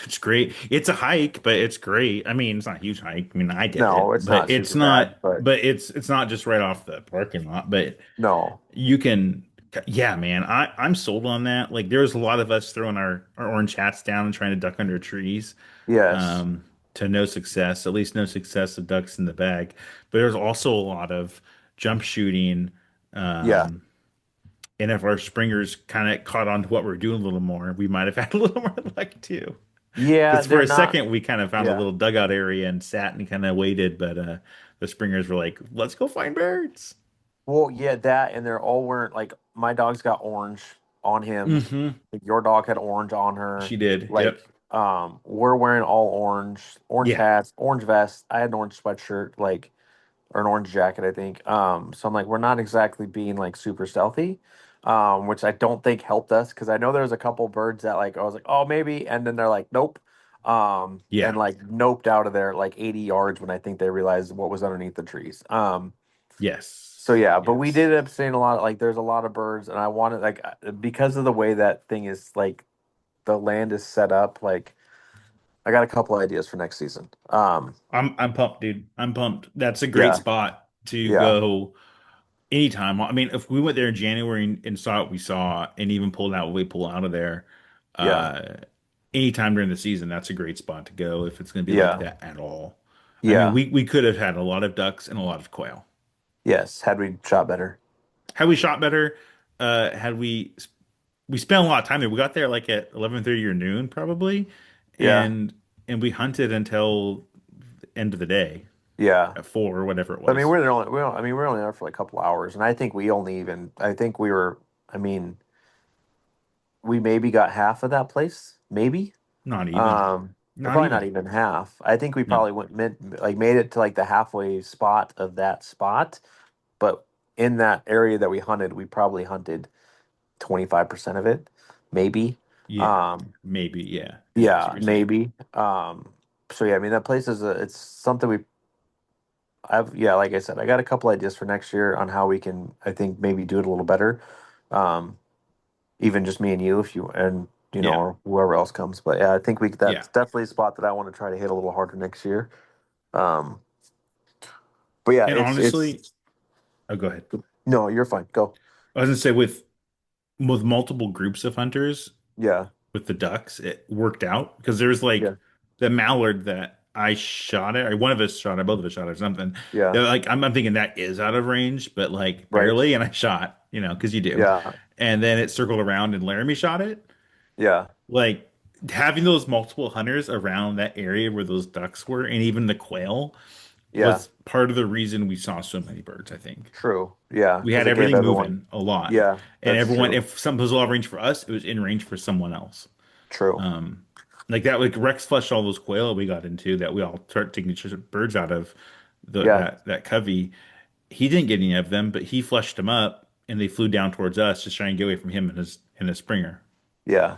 It's great. It's a hike, but it's great. I mean, it's not a huge hike. I mean, I did No, it, it's not super bad, but but it's not just right off the parking lot, but no, you can, yeah, man. I'm sold on that. Like, there's a lot of us throwing our orange hats down and trying to duck under trees, yes, um, to no success. At least no success of ducks in the bag. But there's also a lot of jump shooting. yeah, Um, and if our springers kind of caught on to what we're doing a little more, we might have had a little more luck too. yeah, Because for they're a not, second we kind of found a yeah. little dugout area and sat and kind of waited, but the springers were like, "Let's go find birds." Well, yeah, that, and they're all wearing, like, my dog's got orange on him. Hmm. Like, your dog had orange on her. She did. Like, Yep. we're wearing all orange Yeah. hats, orange vest. I had an orange sweatshirt, like, or an orange jacket, I think. So I'm like, we're not exactly being like super stealthy, which I don't think helped us because I know there was a couple birds that, like, I was like, oh, maybe, and then they're like, nope, Yeah. and like noped out of there like 80 yards when I think they realized what was underneath the trees. So Yes. yeah, but we Yes. did end up seeing a lot. Like, there's a lot of birds, and I wanted, like, because of the way that thing is, like, the land is set up. Like, I got a couple ideas for next season. I'm pumped, dude. I'm pumped. That's a great Yeah, spot to yeah, go anytime. I mean, if we went there in January and saw what we saw and even pulled out what we pull out of there, yeah, uh, anytime during the season, that's a great spot to go if it's going to be like yeah, that at all. I mean, yeah. we could have had a lot of ducks and a lot of quail. Yes, had we shot better. Had we shot better, had we spent a lot of time there. We got there like at 11:30 or noon probably, Yeah, and we hunted until the end of the day yeah. at 4 or whatever it I mean, was. I mean, we're only there for like a couple hours, and I think we only even, I think we were, I mean, we maybe got half of that place, maybe. Not even. Or Not probably not even. even half. I think we No. probably made it to like the halfway spot of that spot, but in that area that we hunted, we probably hunted 25% of it, maybe. Yeah. Um, Maybe. Yeah. Yeah. I see what yeah, you're saying. maybe. So yeah, I mean, that place is it's something we yeah, like I said, I got a couple ideas for next year on how we can, I think, maybe do it a little better. Um, Even just me and you, if you and Yeah, or whoever else comes. But yeah, I think we yeah. that's definitely a spot that I want to try to hit a little harder next year. Um, but yeah, And it's honestly, oh, go ahead. no, you're fine. Go. I was gonna say with multiple groups of hunters Yeah, with the ducks, it worked out because there's like yeah, the mallard that I shot at, or one of us shot at, both of us shot at or something. yeah. They're like I'm thinking that is out of range, but like Right. barely, and I shot, because you do. Yeah, And then it circled around and Laramie shot it. yeah, Like having those multiple hunters around that area where those ducks were, and even the quail, yeah. was part of the reason we saw so many birds, I think. True. Yeah, We because had it gave everything everyone. moving a lot. Yeah, And that's everyone, true. if something was out of range for us, it was in range for someone else. True. Um, like that, like Rex flushed all those quail we got into that we all started taking birds out of Yeah, that covey. He didn't get any of them, but he flushed them up and they flew down towards us to try and get away from him and his springer. yeah.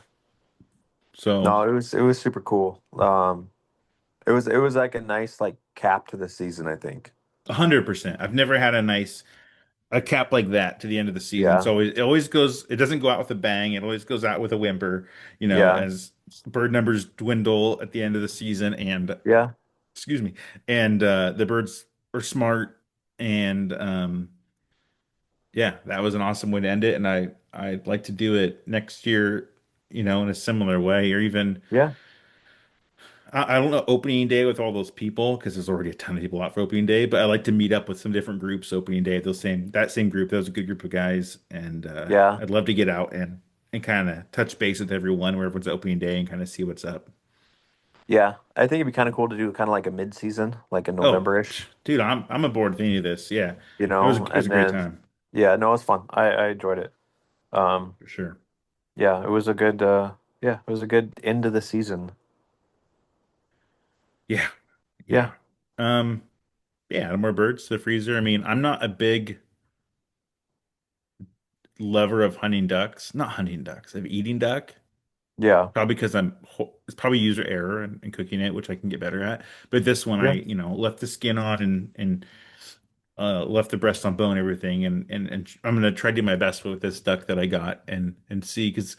So No, it was super cool. It was like a nice like cap to the season, I think. 100%. I've never had a cap like that to the end of the season. Yeah, So it always goes, it doesn't go out with a bang. It always goes out with a whimper, yeah, as bird numbers dwindle at the end of the season and yeah, excuse me, and the birds are smart and yeah, that was an awesome way to end it. And I'd like to do it next year, in a similar way, or even yeah, I don't know opening day with all those people because there's already a ton of people out for opening day. But I like to meet up with some different groups opening day. That same group, that was a good group of guys, and yeah, I'd love to get out and kind of touch base with everyone where everyone's opening day and kind of see what's up. yeah. I think it'd be kind of cool to do kind of like a mid-season, like a Oh, November-ish, dude, I'm aboard with any of this. Yeah, it was a and great then time yeah, no, it was fun. I enjoyed it. Um, for sure. yeah, it was a good it was a good end of the season. Yeah, Yeah, yeah. Um, yeah, no more birds to the freezer. I mean, I'm not a big lover of hunting ducks. Not hunting ducks, of eating duck. yeah, Probably because it's probably user error in cooking it, which I can get better at. But this one, I, yeah, left the skin on and left the breast on bone, and everything, and I'm gonna try to do my best with this duck that I got and see because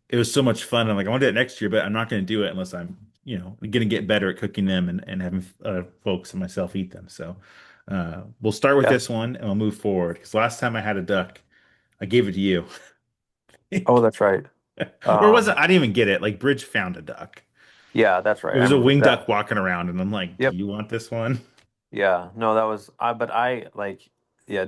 it was so much fun. I'm like, I want to do it next year, but I'm not gonna do it unless I'm, gonna get better at cooking them and having folks and myself eat them. So we'll start with yeah. this one and we'll move forward. Because last time I had a duck, I gave it to you. Oh, that's right. Or was it? Um, I didn't even get it. Like Bridge found a duck. yeah, that's right. It I was a remember winged that. duck walking around, and I'm like, "Do Yep. you want this one?" Yeah. No, that was I. But I like yeah,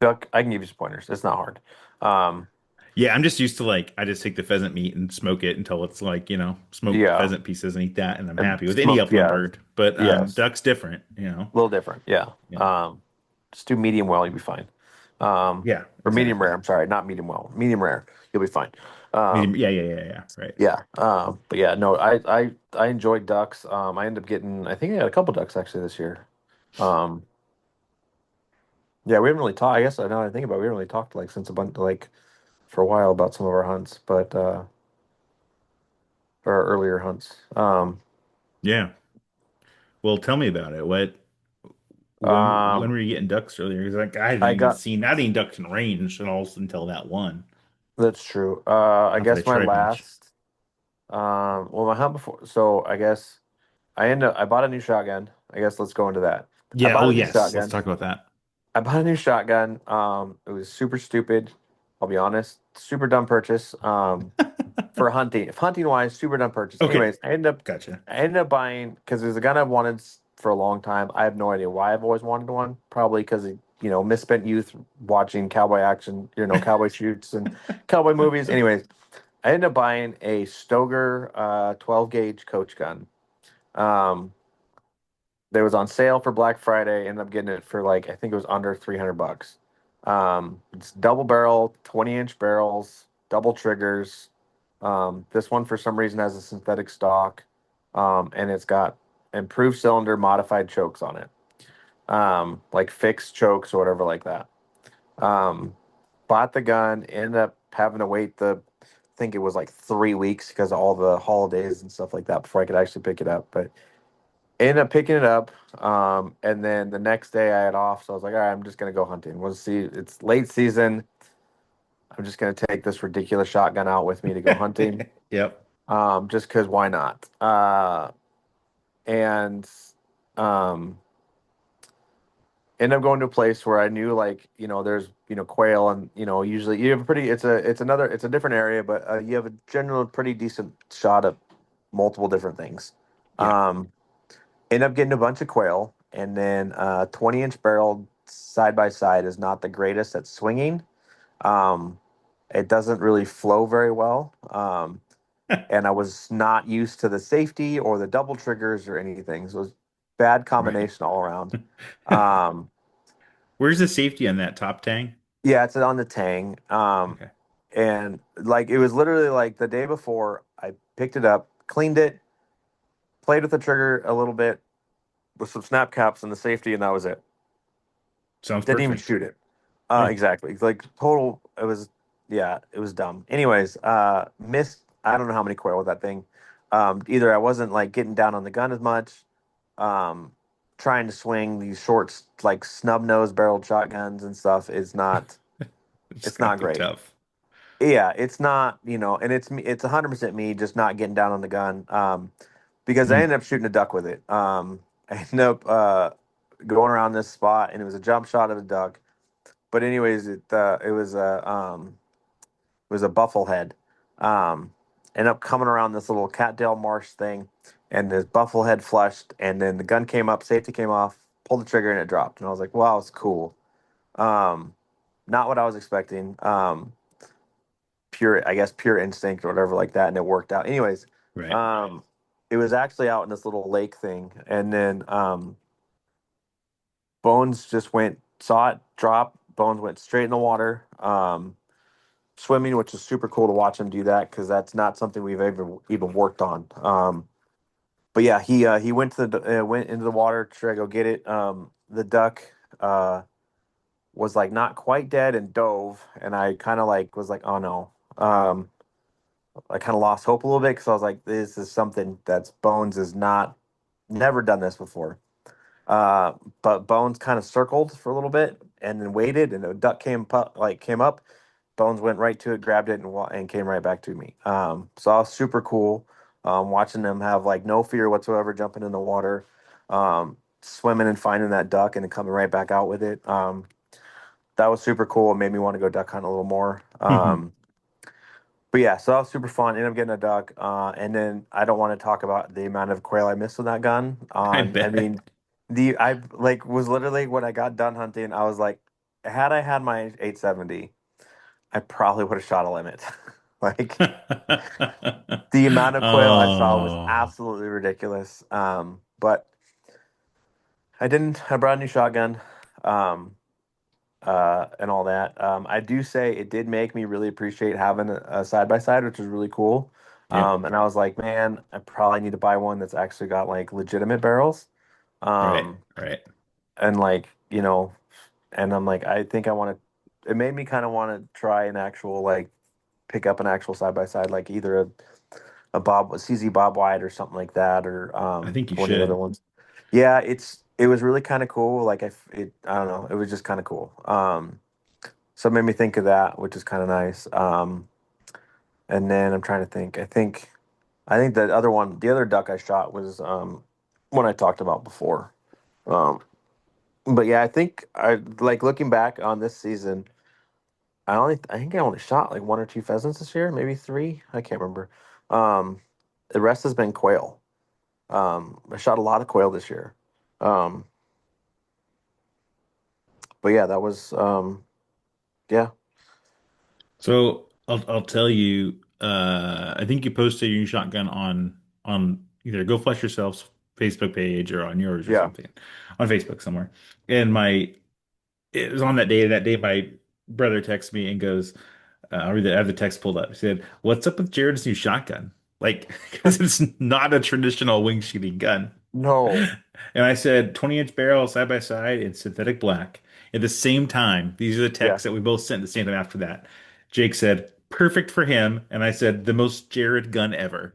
duck. I can give you some pointers. It's not hard. Um, Yeah, I'm just used to like I just take the pheasant meat and smoke it until it's like, smoked yeah, pheasant pieces and eat that, and I'm and happy with any smoked. upland Yeah. bird. But Yes. duck's different. A little different. Yeah. Yeah, Just do medium well. You'll be fine. yeah, Or medium rare. exactly. I'm sorry, not medium well. Medium rare. You'll be fine. Medium, Um, yeah, yeah, yeah, yeah. Right. yeah. But yeah, no, I enjoyed ducks. I ended up getting. I think I got a couple ducks actually this year. Um, yeah, we haven't really talked. I guess I know I think about it, we haven't really talked like since a bunch like for a while about some of our hunts, but or our earlier hunts. Yeah. Well, tell Me about it. When Um, were you getting ducks earlier? Because like I got I hadn't seen ducks in range at all until that one. that's true. I Not that I guess my tried much. last. Well, my hunt before. So I guess I bought a new shotgun. I guess let's go into that. I Yeah. bought Oh, a new yes. Let's shotgun. talk about that. I bought a new shotgun. It was super stupid. I'll be honest. Super dumb purchase. For hunting, if hunting wise, super dumb purchase. Okay. Anyways, Gotcha. I ended up buying because it was a gun I've wanted for a long time. I have no idea why I've always wanted one. Probably because of, misspent youth watching cowboy action, cowboy shoots and cowboy movies. Anyways, I ended up buying a Stoger 12 gauge coach gun. Um, that was on sale for Black Friday. Ended up getting it for like I think it was under 300 bucks. It's double barrel, 20-inch barrels, double triggers. This one for some reason has a synthetic stock, and it's got improved cylinder, modified chokes on it, like fixed chokes or whatever like that. Um, Bought the gun, ended up having to wait I think it was like 3 weeks because of all the holidays and stuff like that before I could actually pick it up. But Ended up picking it up. And then the next day I had off, so I was like, all right, I'm just gonna go hunting. We'll see. It's late season. I'm just gonna take this ridiculous shotgun out with me to go hunting. Yep. Just because why not? And um, ended up going to a place where I knew like there's quail and usually you have a pretty it's a different area, but you have a general pretty decent shot at multiple different things. Yeah. Um, End up getting a bunch of quail, and then 20-inch barrel side by side is not the greatest at swinging. Um, it doesn't really flow very well. And I was not used to the safety or the double triggers or anything. So it was bad Right. combination all around. Um, Where's the safety on that top tang? yeah, it's on the Tang. Okay. And like it was literally like the day before I picked it up, cleaned it, played with the trigger a little bit with some snap caps and the safety, and that was it. Sounds Didn't even perfect. shoot it. Yeah. Exactly. It's like total. It was, yeah, it was dumb. Anyways, missed. I don't know how many quail with that thing. Either I wasn't like getting down on the gun as much, um, trying to swing these short, like snub nose barreled shotguns and stuff is not. It's It's gotta not be great. tough. Yeah, it's not. And it's me. It's 100% me just not getting down on the gun. Because I Hmm. ended up shooting a duck with it. I ended up going around this spot, and it was a jump shot of a duck. But anyways, it was a bufflehead. Um, Ended up coming around this little cattail marsh thing, and this bufflehead flushed, and then the gun came up, safety came off, pulled the trigger, and it dropped. And I was like, wow, it's cool. Um, Not what I was expecting. Pure, I guess, pure instinct or whatever like that, and it worked out. Anyways, Right. um, it was actually out in this little lake thing, and then Bones just went, saw it drop. Bones went straight in the water. Swimming, which is super cool to watch him do that because that's not something we've ever even worked on. But yeah, he went to went into the water to try to go get it. The duck uh, was like not quite dead and dove, and I kind of like was like, oh no. I kind of lost hope a little bit because I was like, this is something that's Bones is not never done this before. Uh, but Bones kind of circled for a little bit and then waited, and the duck came up. Bones went right to it, grabbed it, and came right back to me. So I was super cool. Watching them have like no fear whatsoever, jumping in the water, swimming and finding that duck, and then coming right back out with it. That was super cool. It made me want to go duck hunt a little more. But yeah, so that was super fun. Ended up getting a duck, and then I don't want to talk about the amount of quail I missed with that gun. I I bet. mean, the I like was literally when I got done hunting, I was like, had I had my 870, I probably would have shot a limit. Like the amount of quail I saw was Oh. absolutely ridiculous. But I didn't. I brought a new shotgun. Um, and all that. I do say it did make me really appreciate having a side by side, which is really cool. Yep. And I was like, man, I probably need to buy one that's actually got like legitimate barrels. Right. Um, Right. and like, and I'm like, I think I want to, it made me kind of want to try an actual, like, pick up an actual side by side, like either a CZ Bob White or something like that, or I think you one of the other should. ones. Yeah, it was really kind of cool. Like I don't know, it was just kind of cool. So it made me think of that, which is kind of nice. And then I'm trying to think. I think the other duck I shot was one I talked about before. Um, but yeah, I think I like looking back on this season. I think I only shot like one or two pheasants this year, maybe three. I can't remember. Um, the rest has been quail. I shot a lot of quail this year. Um, but yeah, that was yeah, So I'll tell you, I think you posted your new shotgun on either Go Flush Yourself's Facebook page or on yours or yeah, something. On Facebook somewhere. And it was on that day my brother texts me and goes, I have the text pulled up. He said, "What's up with Jared's new shotgun?" Like, because it's not a traditional wing shooting gun. no, And I said 20-inch barrel side by side in synthetic black. At the same time, these are the yeah, texts that we both sent at the same time after that. Jake said, "Perfect for him." And I said, "The most Jared gun ever."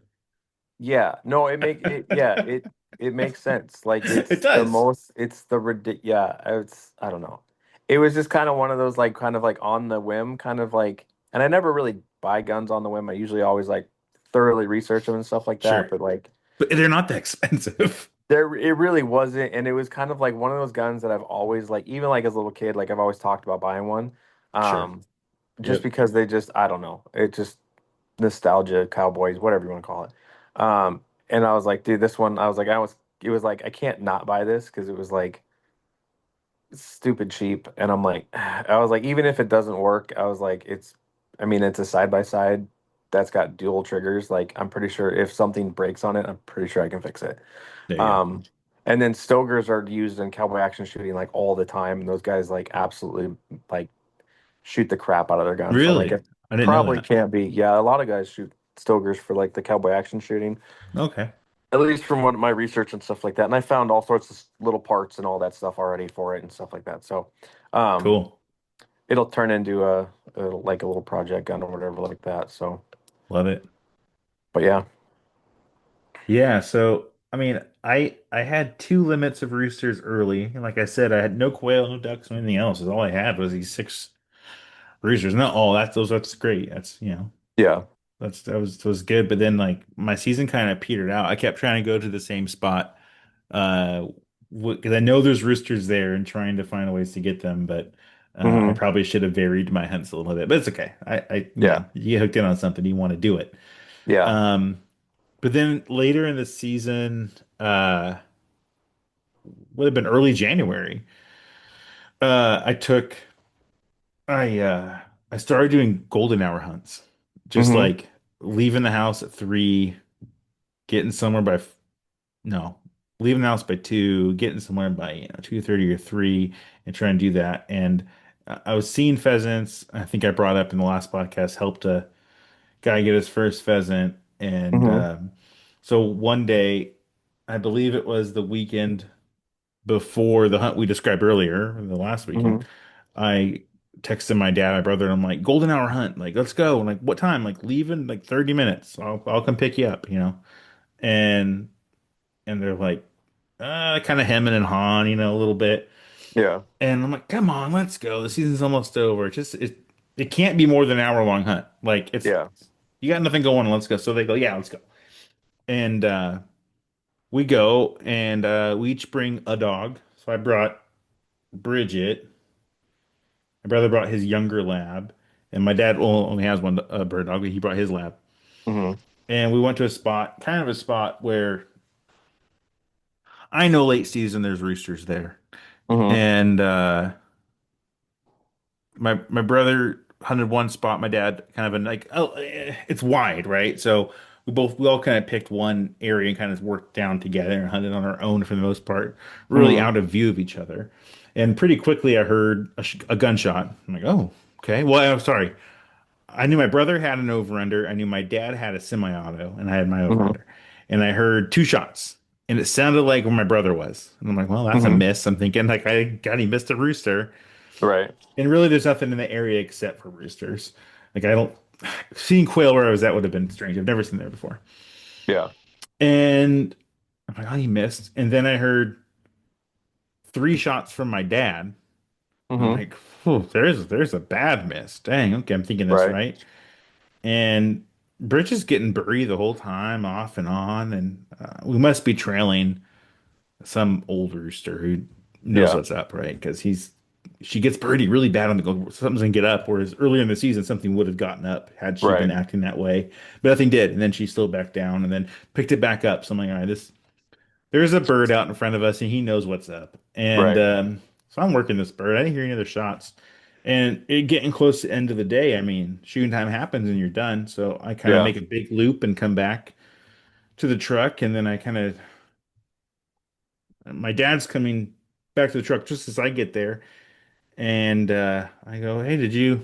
yeah, no, it make it, yeah, it. it makes sense. Like It does. it's the ridiculous. Yeah, I don't know. It was just kind of one of those like kind of like on the whim, kind of like, and I never really buy guns on the whim. I usually always like thoroughly research them and stuff like that. Sure. But like But they're not that expensive. there, it really wasn't, and it was kind of like one of those guns that I've always like, even like as a little kid, like I've always talked about buying one. Sure. Um, just Yep. because they just, I don't know, it just nostalgia, cowboys, whatever you want to call it. And I was like, dude, this one, I was like, it was like, I can't not buy this because it was like stupid cheap. And I'm like, I was like, even if it doesn't work, I was like, I mean, it's a side by side that's got dual triggers. Like, I'm pretty sure if something breaks on it, I'm pretty sure I can fix it. There you go. Um, and then Stogers are used in cowboy action shooting like all the time. And those guys like absolutely like shoot the crap out of their guns. So I'm like, Really? it I didn't know probably that. can't be. Yeah, a lot of guys shoot Stogers for like the cowboy action shooting, Okay. at least from what my research and stuff like that. And I found all sorts of little parts and all that stuff already for it and stuff like that. So, um, Cool. it'll turn into like a little project gun or whatever like that. So, Love it. but yeah. Yeah, so I mean, I had two limits of roosters early. And like I said, I had no quail, no ducks, or anything else. All I had was these six roosters. Not all that's great. That's Yeah. that was good. But then like my season kind of petered out. I kept trying to go to the same spot. Uh, because I know there's roosters there and trying to find ways to get them, but I Hmm. probably should have varied my hunts a little bit. But it's okay. Yeah. You get hooked in on something, you want to do it. Yeah. Um, but then later in the season, would have been early January. I took I started doing golden hour hunts. Just Hmm. like leaving the house at 3, getting somewhere by no, leaving the house by 2, getting somewhere by 2:30 or 3, and trying to do that. And I was seeing pheasants. I think I brought up in the last podcast, helped a guy get his first pheasant. And Hmm. so one day, I believe it was the weekend before the hunt we described earlier, the last weekend, Hmm. I texted my dad, my brother, and I'm like, golden hour hunt, like, let's go. And like, what time? Like, leave in like 30 minutes. I'll come pick you up. And they're like, kind of hemming and hawing, a little bit. Yeah. And I'm like, come on, let's go. The season's almost over. It can't be more than an hour long hunt. Like, Yeah. you got nothing going on, let's go. So they go, yeah, let's go. And we go and we each bring a dog. So I brought Bridget. My brother brought his younger lab, and my dad only has one bird dog, but he brought his lab. Hmm. And we went to a spot, kind of a spot where I know late season there's roosters there. Hmm. And my brother hunted one spot, my dad kind of it's wide, right? So we all kind of picked one area and kind of worked down together and hunted on our own for the most part, really Hmm. out of view of each other. And pretty quickly I heard a gunshot. I'm like, oh, okay. Well, I'm sorry. I knew my brother had an over under. I knew my dad had a semi-auto, and I had my over Hmm. under. And I heard two shots, and it sounded like where my brother was. And I'm like, well, that's a Hmm. miss. I'm thinking like I got he missed a rooster. Right. And really, there's nothing in the area except for roosters. Like I don't seeing quail where I was at would have been strange. I've never seen there before. Yeah. And I'm like, oh, he missed. And then I heard three shots from my dad. And I'm Hmm. like, "Whew, there's a bad miss. Dang, okay, I'm thinking this Right. right." And Bridge is getting buried the whole time, off and on, and we must be trailing some old rooster who knows Yeah. what's up, right? Because she gets birdie really bad on the go. Something's gonna get up. Whereas earlier in the season, something would have gotten up had she been Right. acting that way, but nothing did. And then she slowed back down, and then picked it back up. So I'm like, all right, there's a bird out in front of us, and he knows what's up. And Right. so I'm working this bird. I didn't hear any other shots. And it getting close to the end of the day, I mean, shooting time happens and you're done. So I kind of Yeah. make a big loop and come back to the truck. And then my dad's coming back to the truck just as I get there. And I go, hey,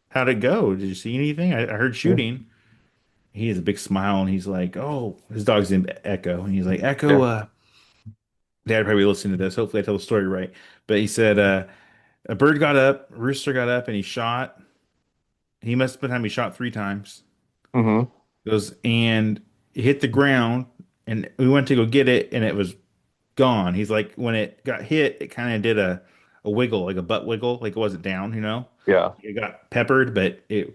how'd it go? Did you see anything? I heard Yeah. shooting. He has a big smile and he's like, oh, his dog's named Echo. And he's like, Echo, Yeah. Dad probably listened to this. Hopefully I tell the story right. But he said, a bird got up, a rooster got up, and he shot. He must have been having me shot 3 times. Hmm. Goes and it hit the ground, and we went to go get it, and it was gone. He's like, when it got hit, it kind of did a wiggle, like a butt wiggle, like it wasn't down, you know? Yeah. It got peppered, but it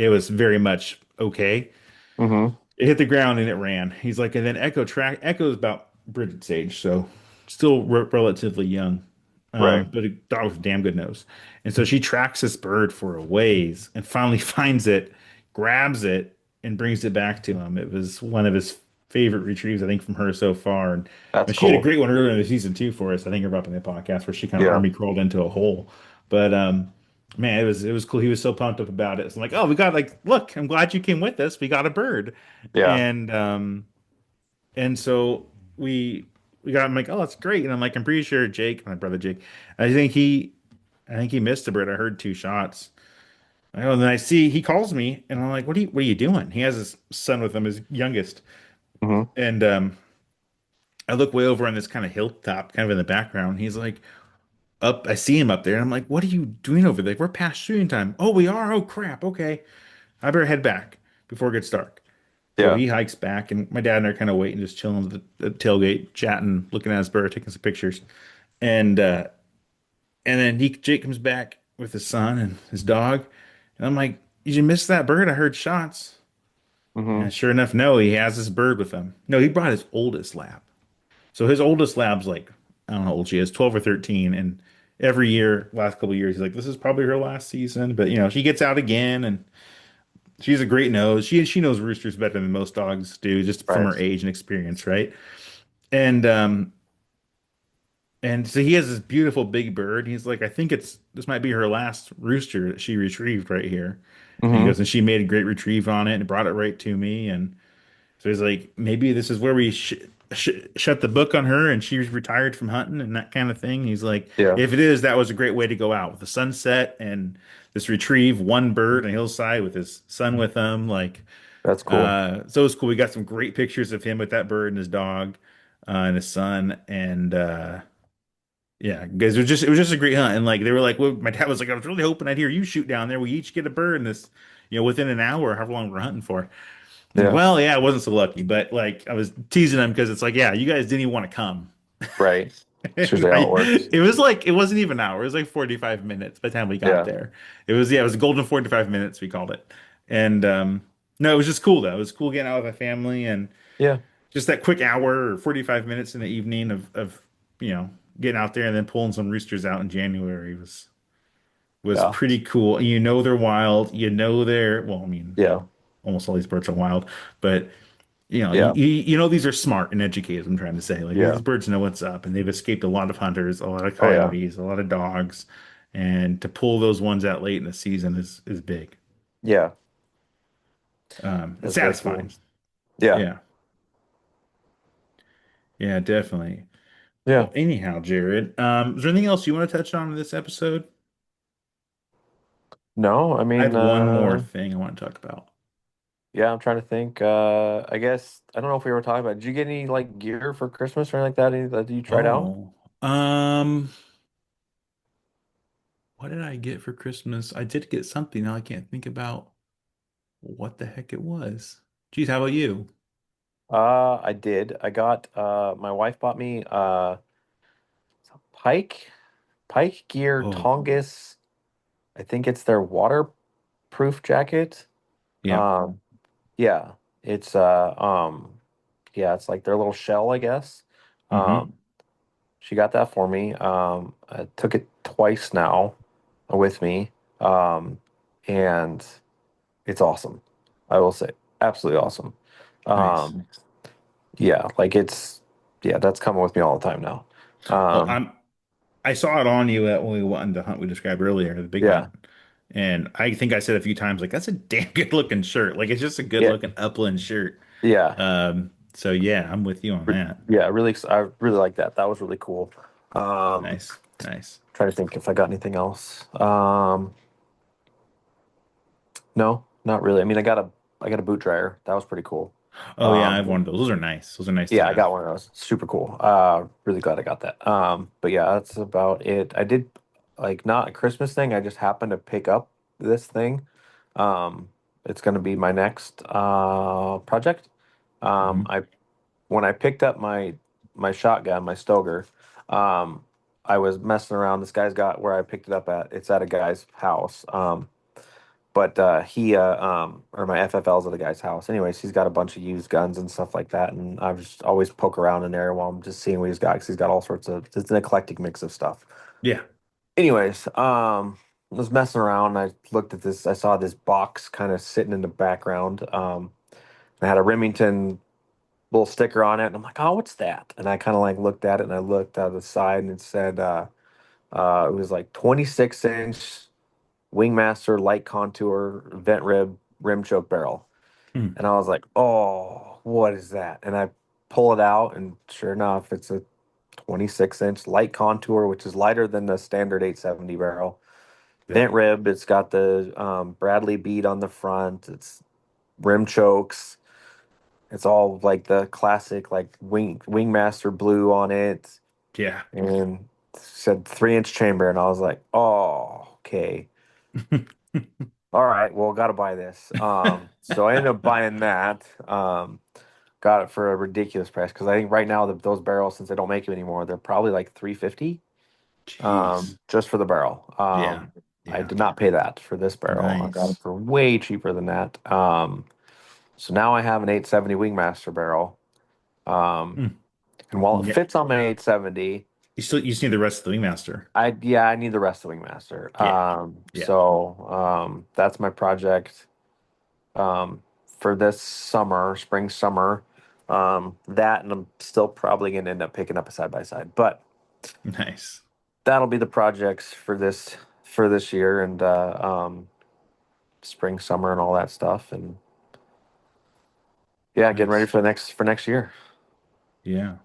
was very much okay. Mm-hmm. It hit the ground and it ran. He's like, and then Echo's about Bridget's age, so still relatively young. Right. But a dog with a damn good nose. And so she tracks this bird for a ways and finally finds it, grabs it, and brings it back to him. It was one of his favorite retrieves, I think, from her so far. That's And she had a cool. great one earlier in the season too for us. I think I brought up in the podcast where she kind of Yeah. army crawled into a hole. But man, it was cool. He was so pumped up about it. So I'm like, oh, we got like, look, I'm glad you came with us. We got a bird. Yeah. And so we we got I'm like, oh, that's great. And I'm like, I'm pretty sure Jake, my brother Jake, I think he I think he missed a bird. I heard two shots. And then I see he calls me and I'm like, what are you doing? He has his son with him, his youngest. Mm-hmm. And I look way over on this kind of hilltop, kind of in the background. He's like up, I see him up there, and I'm like, what are you doing over there? We're past shooting time. Oh, we are? Oh crap. Okay. I better head back before it gets dark. So Yeah. he hikes back, and my dad and I are kind of waiting, just chilling at the tailgate, chatting, looking at his bird, taking some pictures. And then Jake comes back with his son and his dog. And I'm like, did you miss that bird? I heard shots. Mm-hmm. And sure enough, no, he has this bird with him. No, he brought his oldest lab. So his oldest lab's like, I don't know how old she is, 12 or 13. And every year, last couple of years, he's like, this is probably her last season. But she gets out again and she's a great nose. She knows roosters better than most dogs do, just from her Right. age and experience, right? And and so he has this beautiful big bird. He's like, I think this might be her last rooster that she retrieved right here. And he Mm-hmm. goes, and she made a great retrieve on it and brought it right to me. And so he's like, maybe this is where we shut the book on her and she's retired from hunting and that kind of thing. He's like, Yeah. if it is, that was a great way to go out with the sunset and this retrieve one bird on a hillside with his son with him. Like, That's cool. so it was cool. We got some great pictures of him with that bird and his dog, and his son. And, yeah, guys, it was just a great hunt. And like, they were like, well, my dad was like, I was really hoping I'd hear you shoot down there. We each get a bird in this, within an hour, however long we're hunting for. Like, Yeah. well, yeah, I wasn't so lucky, but like I was teasing him because it's like, yeah, you guys didn't even want to come. Right. It's And usually how it works. it was like it wasn't even an hour. It was like 45 minutes by the time we got Yeah. there. It was a golden 45 minutes we called it. And no, it was just cool though. It was cool getting out with my family and Yeah. just that quick hour or 45 minutes in the evening of getting out there and then pulling some roosters out in January was Yeah. pretty cool. They're wild. Well, I mean, Yeah. almost all these birds are wild, but Yeah. these are smart and educated. I'm trying to say, like these Yeah. birds know what's up, and they've escaped a lot of hunters, a lot of Oh yeah. coyotes, a lot of dogs, and to pull those ones out late in the season is big. Yeah. It's That's very cool. satisfying. Yeah. Yeah, yeah, definitely. Yeah. Well, anyhow, Jared, is there anything else you want to touch on in this episode? No, I I mean, had one more thing I want to talk about. yeah, I'm trying to think. I guess I don't know if we were talking about. Did you get any like gear for Christmas or anything like that? Any that you tried out? Oh, what did I get for Christmas? I did get something. Now I can't think about what the heck it was. Geez, how about you? I did. I got my wife bought me Pike Gear Oh, Tongass. I think it's their waterproof jacket. yeah. Um, yeah, it's yeah, it's like their little shell, I guess. Mm-hmm. Um, she got that for me. I took it twice now with me. And it's awesome. I will say, absolutely awesome. Nice. Um, yeah, like yeah, that's coming with me all the time now. Well, Um, I saw it on you at when we went on the hunt we described earlier, the big yeah, hunt. And I think I said a few times, like, that's a damn good looking shirt. Like, it's just a good yeah, looking upland shirt. yeah, So yeah, I'm with you on that. yeah. Really, I really like that. That was really cool. Um, Nice. Nice. Trying to think if I got anything else. No, not really. I mean, I got a boot dryer. That was pretty cool. Oh yeah, I have Um, one of those. Those are nice. Those are nice to yeah, I got have. one of those. Super cool. Really glad I got that. But yeah, that's about it. I did like not a Christmas thing. I just happened to pick up this thing. It's gonna be my next project. Hmm. I when I picked up my shotgun, my Stoger, um, I was messing around. This guy's got where I picked it up at. It's at a guy's house. But he or my FFL's at a guy's house. Anyways, he's got a bunch of used guns and stuff like that, and I just always poke around in there while I'm just seeing what he's got because he's got all sorts of. It's an eclectic mix of stuff. Yeah. Anyways, I was messing around. I looked at this. I saw this box kind of sitting in the background. I had a Remington little sticker on it, and I'm like, "Oh, what's that?" And I kind of like looked at it, and I looked out of the side, and it said, it was like 26-inch Wingmaster light contour vent rib rim choke barrel, Hmm. and I was like, "Oh, what is that?" And I pull it out, and sure enough, it's a 26-inch light contour, which is lighter than the standard 870 barrel. Yeah. Vent rib. It's got the Bradley bead on the front. It's rim chokes. It's all like the classic like Wingmaster blue on it, Yeah. and it said 3-inch chamber, and I was like, "Oh, okay." All right, well, got to buy this. So I ended up buying that. Got it for a ridiculous price because I think right now those barrels, since they don't make them anymore, they're probably like 350. Jeez. Just for the barrel. Yeah. I Yeah. did not pay that for this barrel. I got it Nice. for way cheaper than that. So now I have an 870 Wingmaster barrel. Um, Hmm. and while it Yeah. fits on my 870, You just need the rest of the Wingmaster. I need the rest of Wingmaster. Yeah. Yeah. That's my project for this summer, spring summer. That and I'm still probably gonna end up picking up a side by side, but Nice. that'll be the projects for this year and spring, summer, and all that stuff. And yeah, getting ready Nice. for next year. Yeah.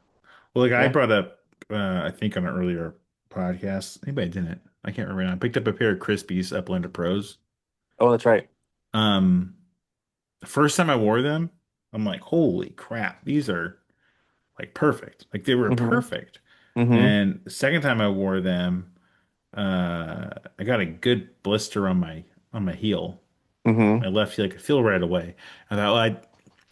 Well, like I Yeah. brought up, I think on an earlier podcast, maybe I didn't. I can't remember now. I picked up a pair of Crispies Uplander Pros. Oh, that's right. Um, the first time I wore them, I'm like, holy crap, these are like perfect. Like they were Mm-hmm. perfect. Mm-hmm. And the second time I wore them, I got a good blister on my heel. Mm-hmm. My left heel, I could feel right away. I thought, well,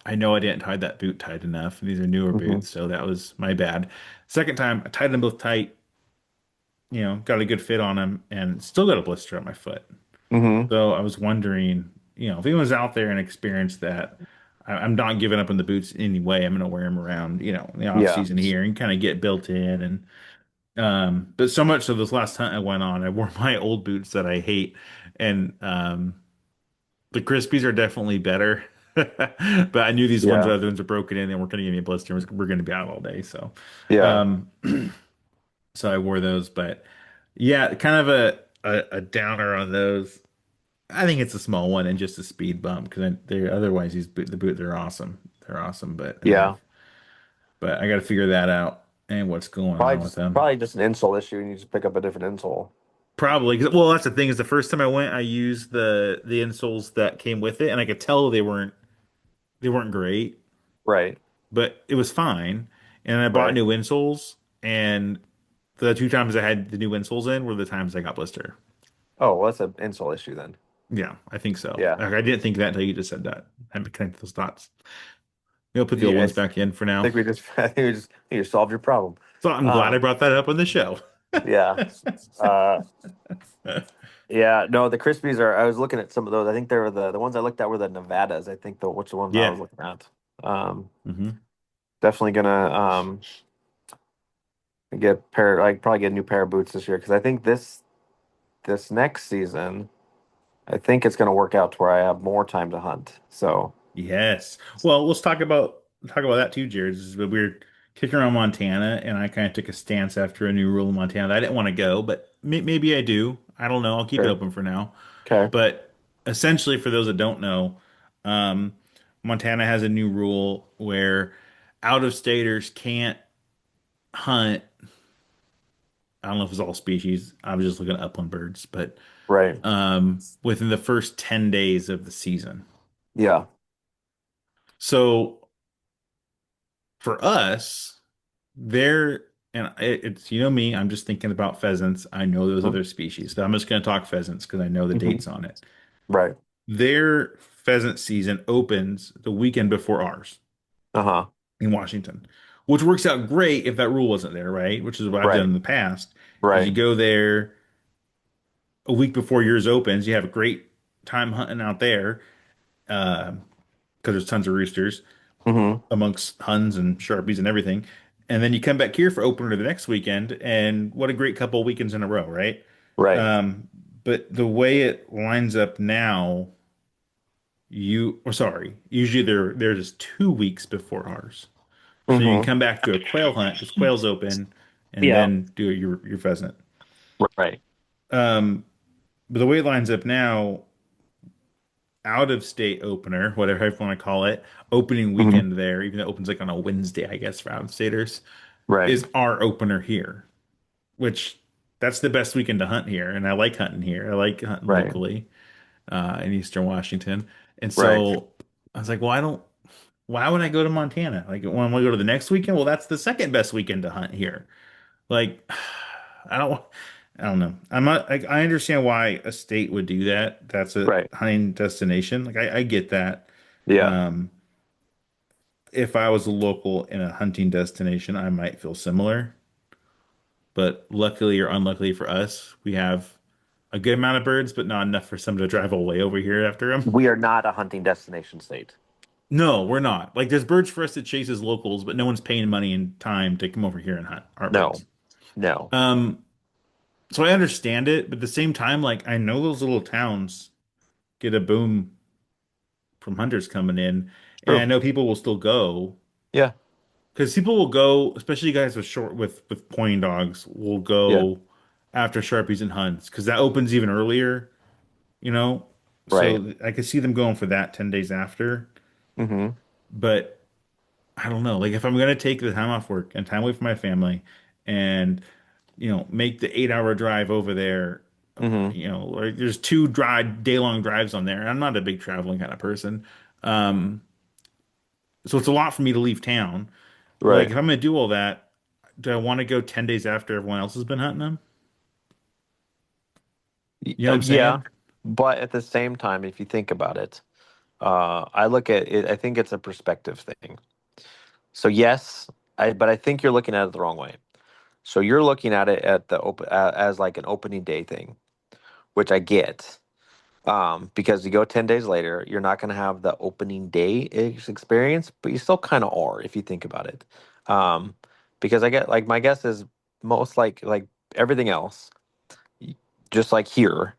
I know I didn't tie that boot tight enough. These are newer Mm-hmm. boots, so that was my bad. Second time, I tied them both tight, got a good fit on them, and still got a blister on my foot. Mm-hmm. So I was wondering, if anyone's out there and experienced that, I'm not giving up on the boots anyway. I'm gonna wear them around, in the off Yeah. season here and kind of get built in. And but so much so this last hunt I went on, I wore my old boots that I hate, and the Crispies are definitely better. But I knew these Yeah. other ones are broken in and weren't going to give me a blister. We're going to be out all day. Yeah. Um, so I wore those. But yeah, kind of a downer on those. I think it's a small one and just a speed bump because they're otherwise they're awesome. They're awesome. Yeah. But I got to figure that out and what's going on with them. Probably just an insole issue, and you just pick up a different insole. Probably, well, that's the thing is the first time I went, I used the insoles that came with it, and I could tell they weren't great, Right. but it was fine. And I bought Right. new insoles, and the two times I had the new insoles in were the times I got blister. Oh, well, that's an insole issue then. Yeah, I think so. Yeah. Like, I didn't think that until you just said that. I haven't connected those dots. Maybe I'll put the old Yeah. ones back in for now. I think you solved your problem. So I'm glad I Um, brought that up on the show. yeah. Uh, yeah. No, the Krispies are. I was looking at some of those. I think they were the ones I looked at were the Nevadas. I think which the ones I Yeah. was looking at. Um, Hmm. Definitely gonna get pair like probably get a new pair of boots this year because I think this next season I think it's gonna work out to where I have more time to hunt. So Yes. Well, let's talk about that too, Jared. This is we were kicking around Montana, and I kind of took a stance after a new rule in Montana that I didn't want to go, but maybe I do. I don't know. I'll keep it sure. open for now. Okay. But essentially, for those that don't know, um, Montana has a new rule where out-of-staters can't hunt. I don't know if it's all species. I was just looking at upland birds, but Right. within the first 10 days of the season. Yeah. So for us, there and it's me, I'm just thinking about pheasants. I know those other species. So I'm just going to talk pheasants because I know the Mm-hmm. dates on it. Right. Their pheasant season opens the weekend before ours. Uh-huh. in Washington, which works out great if that rule wasn't there, right? Which is what I've done Right. in the past. Is you Right. go there a week before yours opens, you have a great time hunting out there because there's tons of roosters Hmm. amongst Huns and Sharpies and everything. And then you come back here for opener the next weekend, and what a great couple of weekends in a row, right? Right. Um, but the way it lines up now, or sorry, usually they're just 2 weeks before ours. So you can Hmm. come back to a quail hunt because quail's open, and Yeah. then do your pheasant. Right. Um, but the way it lines up now, out of state opener, whatever you want to call it, opening Hmm. weekend there, even though it opens like on a Wednesday, I guess, for out of staters, Right. is our opener here, which that's the best weekend to hunt here. And I like hunting here. I like hunting Right. locally in Eastern Washington. And Right. so I was like, well, why would I go to Montana? Like, when I go to the next weekend, well, that's the second best weekend to hunt here. Like, I don't, I don't know. I'm not, I understand why a state would do that. That's a Right. hunting destination. Like, I get that. Yeah. Um, if I was a local in a hunting destination, I might feel similar. But luckily or unluckily for us, we have a good amount of birds, but not enough for someone to drive all the way over here after them. We are not a hunting destination state. No, we're not. Like, there's birds for us to chase as locals, but no one's paying money and time to come over here and hunt our No. birds. No. Um, so I understand it, but at the same time, like, I know those little towns get a boom from hunters coming in, and I True. know people will still go Yeah. because people will go, especially guys with with pointing dogs, will Yeah. go after Sharpies and hunts because that opens even earlier, you know. Right. So I could see them going for that 10 days after, Hmm. but I don't know. Like, if I'm gonna take the time off work and time away from my family and make the 8 hour drive over there, Hmm. like there's two day long drives on there. And I'm not a big traveling kind of person. Um, so it's a lot for me to leave town. Like, Right. if I'm gonna do all that, do I want to go 10 days after everyone else has been hunting them? You know what I'm Yeah. saying? But at the same time, if you think about it, I look at it, I think it's a perspective thing. So yes, but I think you're looking at it the wrong way. So you're looking at it at the as like an opening day thing, which I get. Because you go 10 days later, you're not going to have the opening day experience, but you still kind of are if you think about it. Um, because I get like my guess is most like everything else, y- just like here,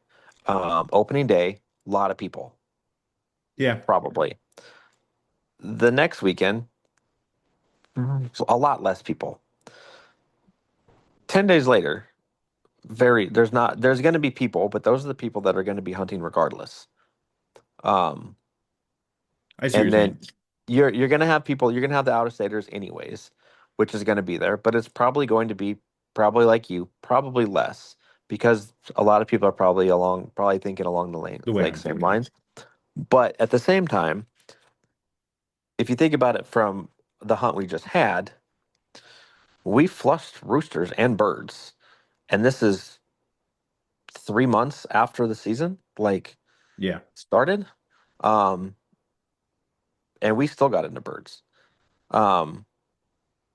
opening day, a lot of people Yeah. probably. The next weekend, a lot less people. 10 days later, there's going to be people, but those are the people that are going to be hunting regardless. Um, I see what you're and saying. then you're gonna have people, you're gonna have the out of staters anyways, which is gonna be there, but it's probably going to be probably like you, probably less because a lot of people are probably thinking along the lane The way like I'm same thinking. lines. But at the same time, if you think about it from the hunt we just had, we flushed roosters and birds, and this is 3 months after the season like Yeah. started, um, and we still got into birds. Um,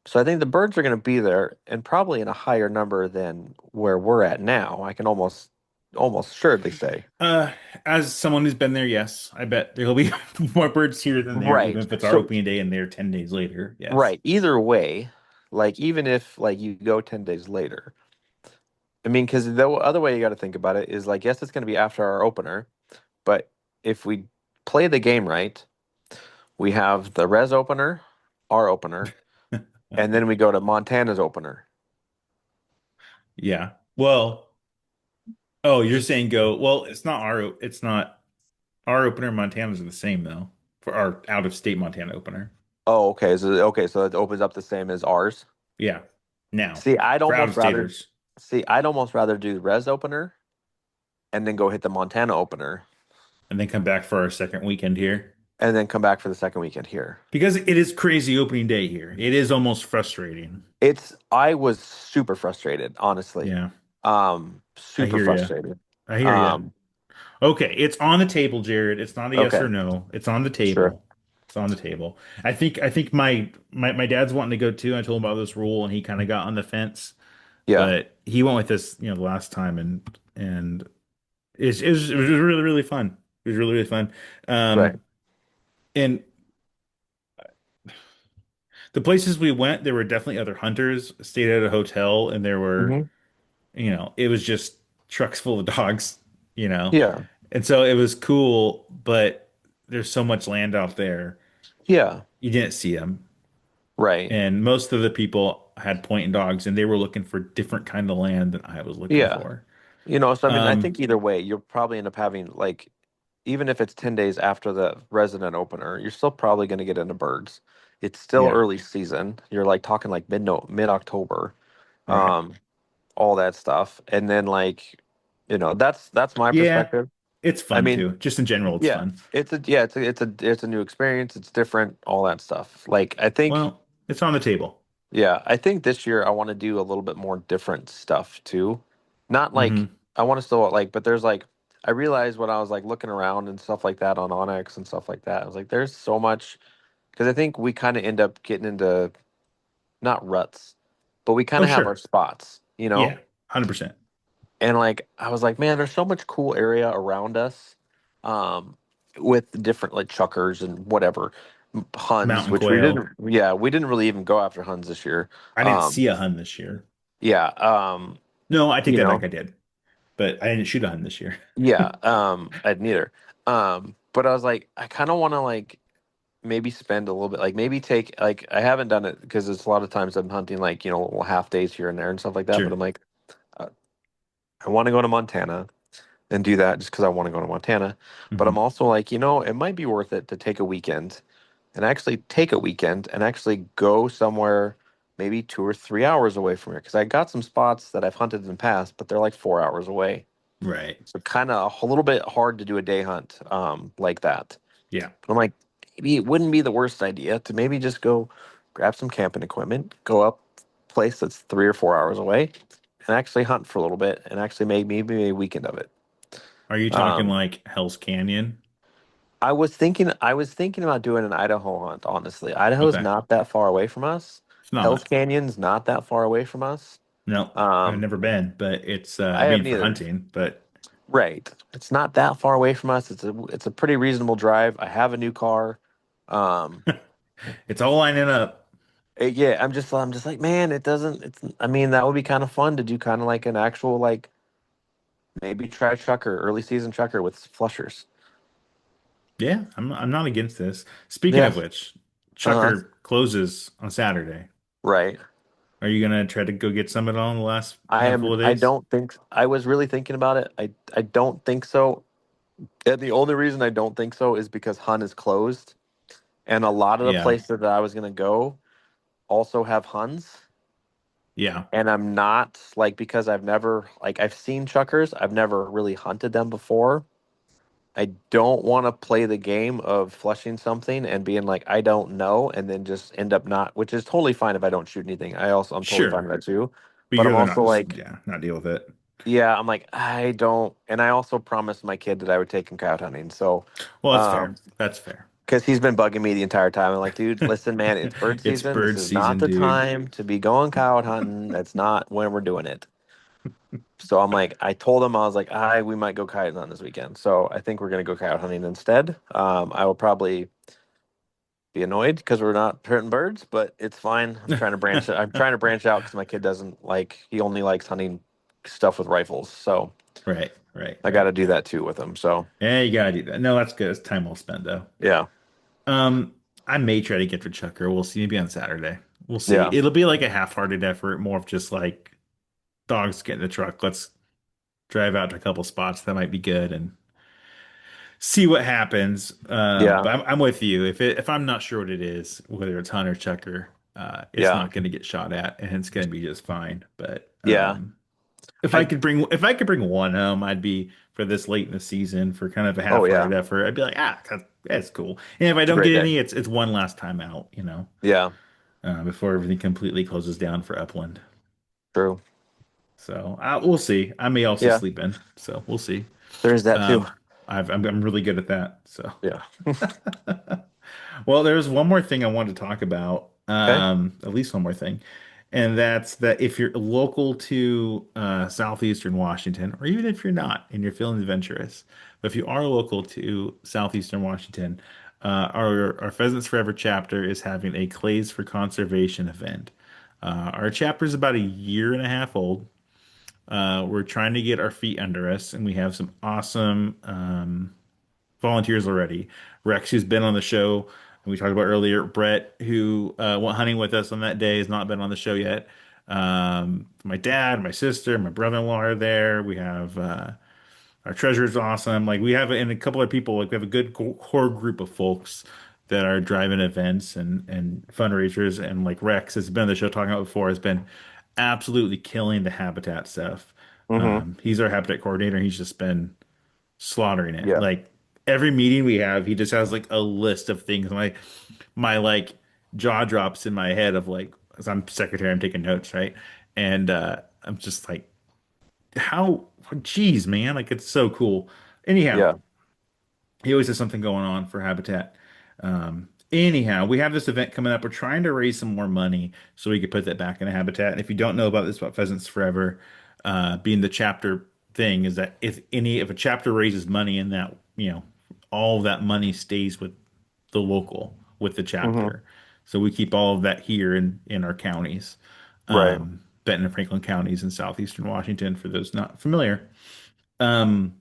So I think the birds are going to be there and probably in a higher number than where we're at now. I can almost surely say. Uh, as someone who's been there, yes, I bet there'll be more birds here than there, even Right. if it's our So opening day and they're 10 days later. Yes. right, either way, like even if like you go 10 days later. I mean, cuz the other way you got to think about it is like yes, it's going to be after our opener, but if we play the game right, we have the res opener, our opener, and then we go to Montana's opener. Yeah. Well, oh, you're saying go. Well, it's not our opener and Montana's are the same though for our out of state Montana opener. Oh, okay, so it opens up the same as ours. Yeah. Now, See, for out of staters I'd almost rather do res opener and then go hit the Montana opener and then come back for our second weekend here and then come back for the second weekend here. because it is crazy opening day here. It is almost frustrating. I was super frustrated, honestly. Yeah. I Super hear you. frustrated. I hear you. Um, Okay, it's on the table, Jared. It's not a yes or okay, no. It's on the sure. table. It's on the table. I think my dad's wanting to go too. I told him about this rule, and he kind of got on the fence, Yeah, but he went with this, the last time, and it was really really fun. It was really really fun. right. And the places we went, there were definitely other hunters. Stayed at a hotel, and there were, Hmm. it was just trucks full of dogs, you know. Yeah, And so it was cool, but there's so much land out there. yeah, You didn't see them. right. And most of the people had pointing dogs, and they were looking for different kind of land than I was looking Yeah. for. So I mean, I Um, think either way, you'll probably end up having like, even if it's 10 days after the resident opener, you're still probably going to get into birds. It's still yeah, early season. You're like talking like mid October, right. um, all that stuff. And then like, that's my Yeah, perspective. it's I fun mean, too. Just in general, it's yeah, fun. it's a new experience. It's different, all that stuff. Like I think, Well, it's on the table. yeah, I think this year I want to do a little bit more different stuff too. Not like Hmm. I want to still like, but there's like I realized when I was like looking around and stuff like that on Onyx and stuff like that, I was like, there's so much because I think we kind of end up getting into not ruts, but we kind Oh, of have our sure. spots, you know? Yeah, 100%. And like I was like, man, there's so much cool area around us, um, with different like chuckers and whatever Huns, Mountain which we quail. didn't, yeah, we didn't really even go after Huns this year. I didn't Um, see a hun this year. yeah, No, I take you that back. know, I did, but I didn't shoot a hun this year. yeah, I'd neither. But I was like, I kind of want to like maybe spend a little bit, like maybe take like I haven't done it because it's a lot of times I'm hunting like little half days here and there and stuff like that. But Sure. I'm like, uh, I want to go to Montana and do that just because I want to go to Montana. But I'm Hmm. also like, it might be worth it to take a weekend and actually take a weekend and actually go somewhere maybe 2 or 3 hours away from here because I got some spots that I've hunted in the past, but they're like 4 hours away. Right. So kind of a little bit hard to do a day hunt like that. Yeah. But I'm like, maybe it wouldn't be the worst idea to maybe just go grab some camping equipment, go up a place that's 3 or 4 hours away, and actually hunt for a little bit and actually make maybe a weekend of it. Are you talking Um, like Hell's Canyon? I was thinking about doing an Idaho hunt, honestly. Idaho's Okay. not that far away from us. It's Hell's not. Canyon's not that far away from us. No, I've Um, never been, but it's I I have mean for neither. hunting, but Right. It's not that far away from us. It's a pretty reasonable drive. I have a new car. Um, it's all lining up. yeah, I'm just like, man, it doesn't it's I mean, that would be kind of fun to do kind of like an actual like maybe try chucker, early season chucker with flushers. Yeah, I'm not against this. Speaking Yeah. of which, Uh-huh. Chucker closes on Saturday. Right. Are you gonna try to go get some of it on the last I handful am of I days? don't think I was really thinking about it. I don't think so. And the only reason I don't think so is because Hun is closed, and a lot of the Yeah, places that I was gonna go also have Huns, yeah, and I'm not like because I've seen chuckers, I've never really hunted them before. I don't want to play the game of flushing something and being like I don't know, and then just end up not, which is totally fine if I don't shoot anything. I'm totally fine with sure. that too. But But you'd I'm rather also not, like, yeah, not deal with it. yeah, I'm like I don't, and I also promised my kid that I would take him coyote hunting. So. Well, that's fair. Um, That's fair. because he's been bugging me the entire time. I'm like, dude, listen, man, it's bird It's season. This bird is not season, the dude. time to be going coyote hunting. That's not when we're doing it. So I'm like, I told him I was like, we might go coyote hunting this weekend. So I think we're gonna go coyote hunting instead. I will probably be annoyed because we're not hurting birds, but it's fine. I'm trying to branch out because my kid doesn't like. He only likes hunting stuff with rifles. So Right, right, I got right. to do that too with him. So Yeah, you gotta do that. No, that's good. It's time well spent, though. yeah, Um, I may try to get for Chucker. We'll see. Maybe on Saturday. We'll see. yeah, It'll be like a half-hearted effort, more of just like dogs get in the truck. Let's drive out to a couple spots that might be good and see what happens. yeah, But I'm with you. If I'm not sure what it is, whether it's Hunt or Chucker, it's yeah, not going to get shot at, and it's going to be just fine. But yeah. I if I could bring one home, I'd be for this late in the season for kind of a Oh yeah, half-hearted effort. I'd be like, that's cool. And if I it's a don't great get day. any, it's one last time out, Yeah, before everything completely closes down for Upland. true. So we'll see. I may also Yeah, sleep in, so we'll see. there's that too. I'm really good at that. So. Yeah. Well, there's one more thing I wanted to talk about, Okay. at least one more thing, and that's that if you're local to southeastern Washington, or even if you're not and you're feeling adventurous, but if you are local to southeastern Washington, our Pheasants Forever chapter is having a Clays for Conservation event. Our chapter is about a year and a half old. We're trying to get our feet under us, and we have some awesome volunteers already. Rex, who's been on the show, and we talked about earlier. Brett, who went hunting with us on that day, has not been on the show yet. My dad, my sister, my brother-in-law are there. We have our treasurer's awesome. Like we have, and a couple of people. Like we have a good core group of folks that are driving events and fundraisers. And like Rex has been on the show talking about before, has been absolutely killing the habitat stuff. Mm-hmm. He's our habitat coordinator. He's just been slaughtering it. Yeah. Like every meeting we have, he just has like a list of things. My like jaw drops in my head of like, as I'm secretary, I'm taking notes, right? And I'm just like, how, geez, man, like it's so cool. Anyhow, Yeah. he always has something going on for Habitat. Anyhow, we have this event coming up. We're trying to raise some more money so we could put that back into Habitat. And if you don't know about this, about Pheasants Forever, being the chapter thing is that if a chapter raises money in that, all of that money stays with the local, with the Mm-hmm. chapter. So we keep all of that here in our counties, Right. Benton and Franklin counties in southeastern Washington, for those not familiar. Um,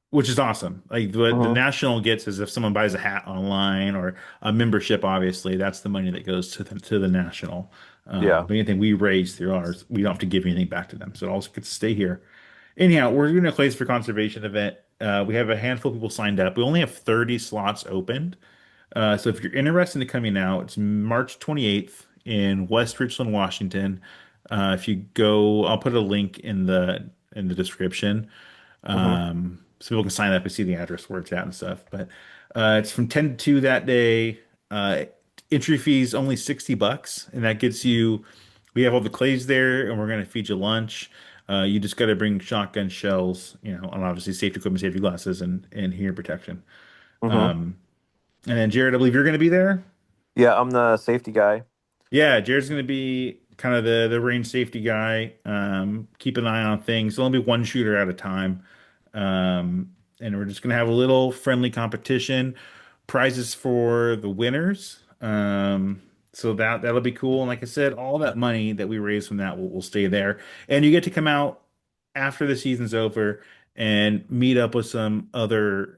which is awesome. Like what the Mm-hmm. national gets is if someone buys a hat online or a membership, obviously that's the money that goes to the national. Yeah. But anything we raise through ours, we don't have to give anything back to them. So it also gets to stay here. Anyhow, we're doing a Clays for Conservation event. We have a handful of people signed up. We only have 30 slots opened. So if you're interested in coming out, it's March 28th in West Richland, Washington. If you go, I'll put a link in the description, Mm-hmm. so people can sign up and see the address where it's at and stuff. But it's from 10 to 2 that day. Uh, Entry fees only $60, and that gets you. We have all the clays there, and we're gonna feed you lunch. You just got to bring shotgun shells, and obviously safety equipment, safety glasses, and hearing protection. Mm-hmm. And then Jared, I believe you're gonna be there. Yeah, I'm the safety guy. Yeah, Jared's going to be kind of the range safety guy. Keep an eye on things. There'll only be one shooter at a time. And we're just going to have a little friendly competition, prizes for the winners. So that'll be cool. And like I said, all that money that we raise from that will stay there. And you get to come out after the season's over and meet up with some other,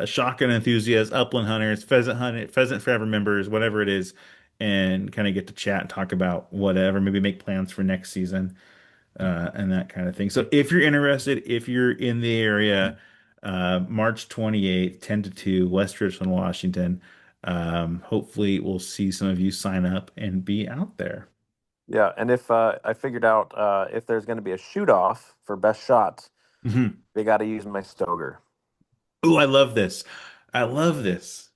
shotgun enthusiasts, upland hunters, pheasant forever members, whatever it is, and kind of get to chat and talk about whatever, maybe make plans for next season, and that kind of thing. So if you're interested, if you're in the area, March 28th, 10 to 2, West Richland, Washington. Hopefully we'll see some of you sign up and be out there. Yeah, and if I figured out if there's going to be a shoot off for best shots, they got to use my Stoger. Oh, I love this. I love this.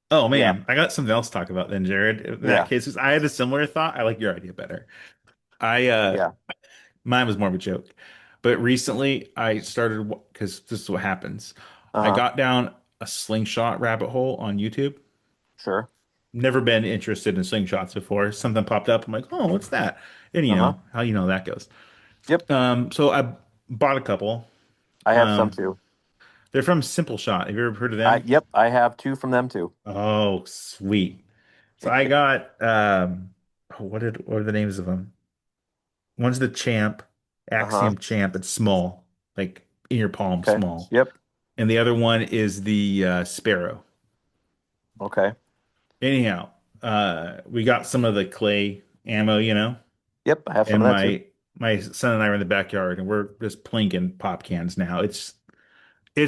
Oh Yeah. man, I got something else to talk about then, Jared. In that Yeah. case, 'cause I had a similar thought. I like your idea better. I Yeah. Mine was more of a joke. But recently I started because this is what happens. I Uh-huh. got down a slingshot rabbit hole on YouTube. Sure. Never been interested in slingshots before. Something popped up. I'm like, oh, what's that? And Uh-huh. how that goes. Yep. So I bought a couple. I have some Um, too. they're from Simple Shot. Have you ever heard of I them? yep, I have two from them too. Oh, sweet. So I got what are the names of them? One's the Champ, Uh-huh. Axiom Champ. It's small, like in your palm, Okay. small. Yep. And the other one is the Sparrow. Okay. Anyhow, we got some of the clay ammo, Yep, I have some and of that too. my son and I are in the backyard, and we're just plinking pop cans now. It's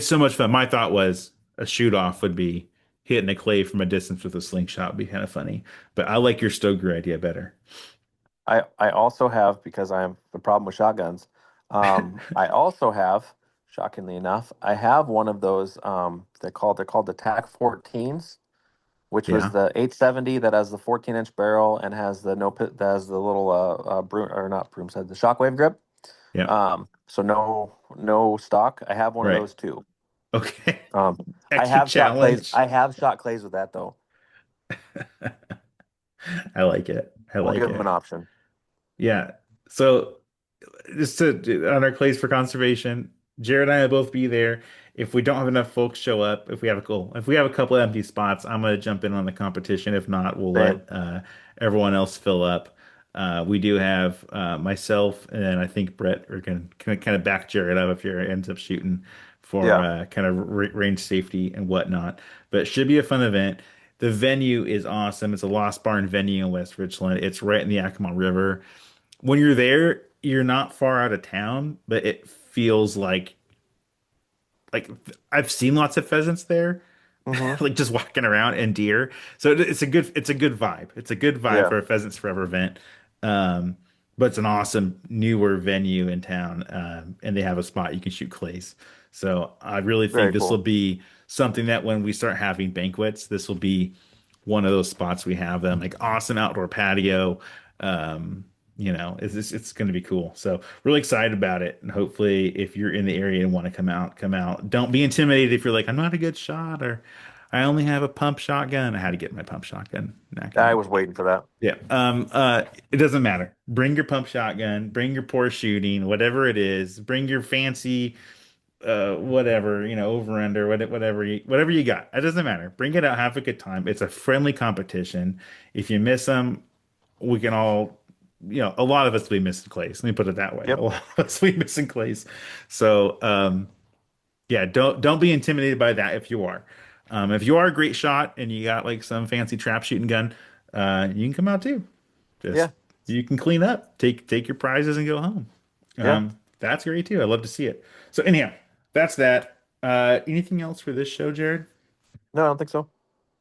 so much fun. My thought was a shoot off would be hitting a clay from a distance with a slingshot would be kind of funny. But I like your Stoker idea better. I also have because I have the problem with shotguns. I also have, shockingly enough, I have one of those they're called the TAC 14s, which was Yeah, the 870 that has the 14-inch barrel and has the no pit that has the little broom or not broom said the shockwave grip. yeah, So no stock. I have one of right. those too. Okay. I Extra have shot clays. challenge. I have shot clays with that though. I like it. I We'll like give them an it. option. Yeah. So just to on our clays for conservation, Jared and I will both be there. If we don't have enough folks show up, if we have a couple empty spots, I'm gonna jump in on the competition. If not, we'll Same. let everyone else fill up. We do have myself and I think Brett are gonna kind of back Jared up if he ends up shooting for Yeah. kind of range safety and whatnot. But it should be a fun event. The venue is awesome. It's a Lost Barn venue in West Richland. It's right in the Yakima River. When you're there, you're not far out of town, but it feels like I've seen lots of pheasants there, Hmm. like just walking around and deer. So it's a good vibe. It's a good vibe Yeah. for a Pheasants Forever event. Um, but it's an awesome newer venue in town, and they have a spot you can shoot clays. So I really think Very this will cool. be something that when we start having banquets, this will be one of those spots we have them like awesome outdoor patio. Um, it's going to be cool. So really excited about it. And hopefully if you're in the area and want to come out, come out. Don't be intimidated if you're like, I'm not a good shot or I only have a pump shotgun. I had to get my pump shotgun back I in. was waiting for that. Yeah. It doesn't matter. Bring your pump shotgun, bring your poor shooting, whatever it is, bring your fancy whatever, over under, whatever you got. It doesn't matter. Bring it out, have a good time. It's a friendly competition. If you miss them, we can all, a lot of us will be missing clays. Let me put it that way. A Yep. lot of us will be missing clays. So, yeah, don't be intimidated by that if you are. If you are a great shot and you got like some fancy trap shooting gun, you can come out too. Yeah. Just you can clean up, take your prizes and go home. Yeah. That's great too. I love to see it. So anyhow, that's that. Anything else for this show, Jared? No, I don't think so.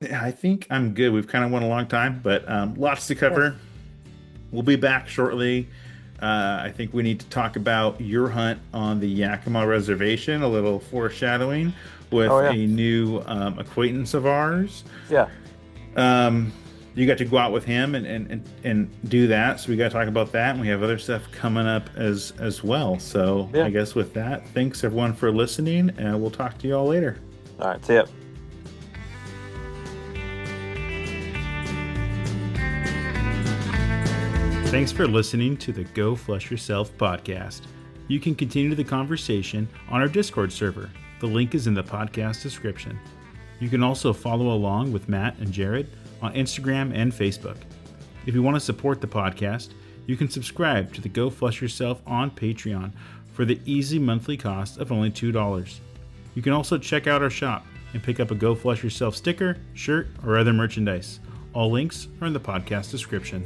Yeah, I think I'm good. We've kind of went a long time, but lots to Yeah. cover. We'll be back shortly. I think we need to talk about your hunt on the Yakima Reservation, a little foreshadowing with Oh yeah. a new acquaintance of ours. Yeah. Um, you got to go out with him and do that. So we got to talk about that. And we have other stuff coming up as well. So Yeah. I guess with that, thanks everyone for listening, and we'll talk to you all later. All right. See ya. Thanks for listening to the Go Flush Yourself podcast. You can continue the conversation on our Discord server. The link is in the podcast description. You can also follow along with Matt and Jared on Instagram and Facebook. If you want to support the podcast, you can subscribe to the Go Flush Yourself on Patreon for the easy monthly cost of only $2. You can also check out our shop and pick up a Go Flush Yourself sticker, shirt, or other merchandise. All links are in the podcast description.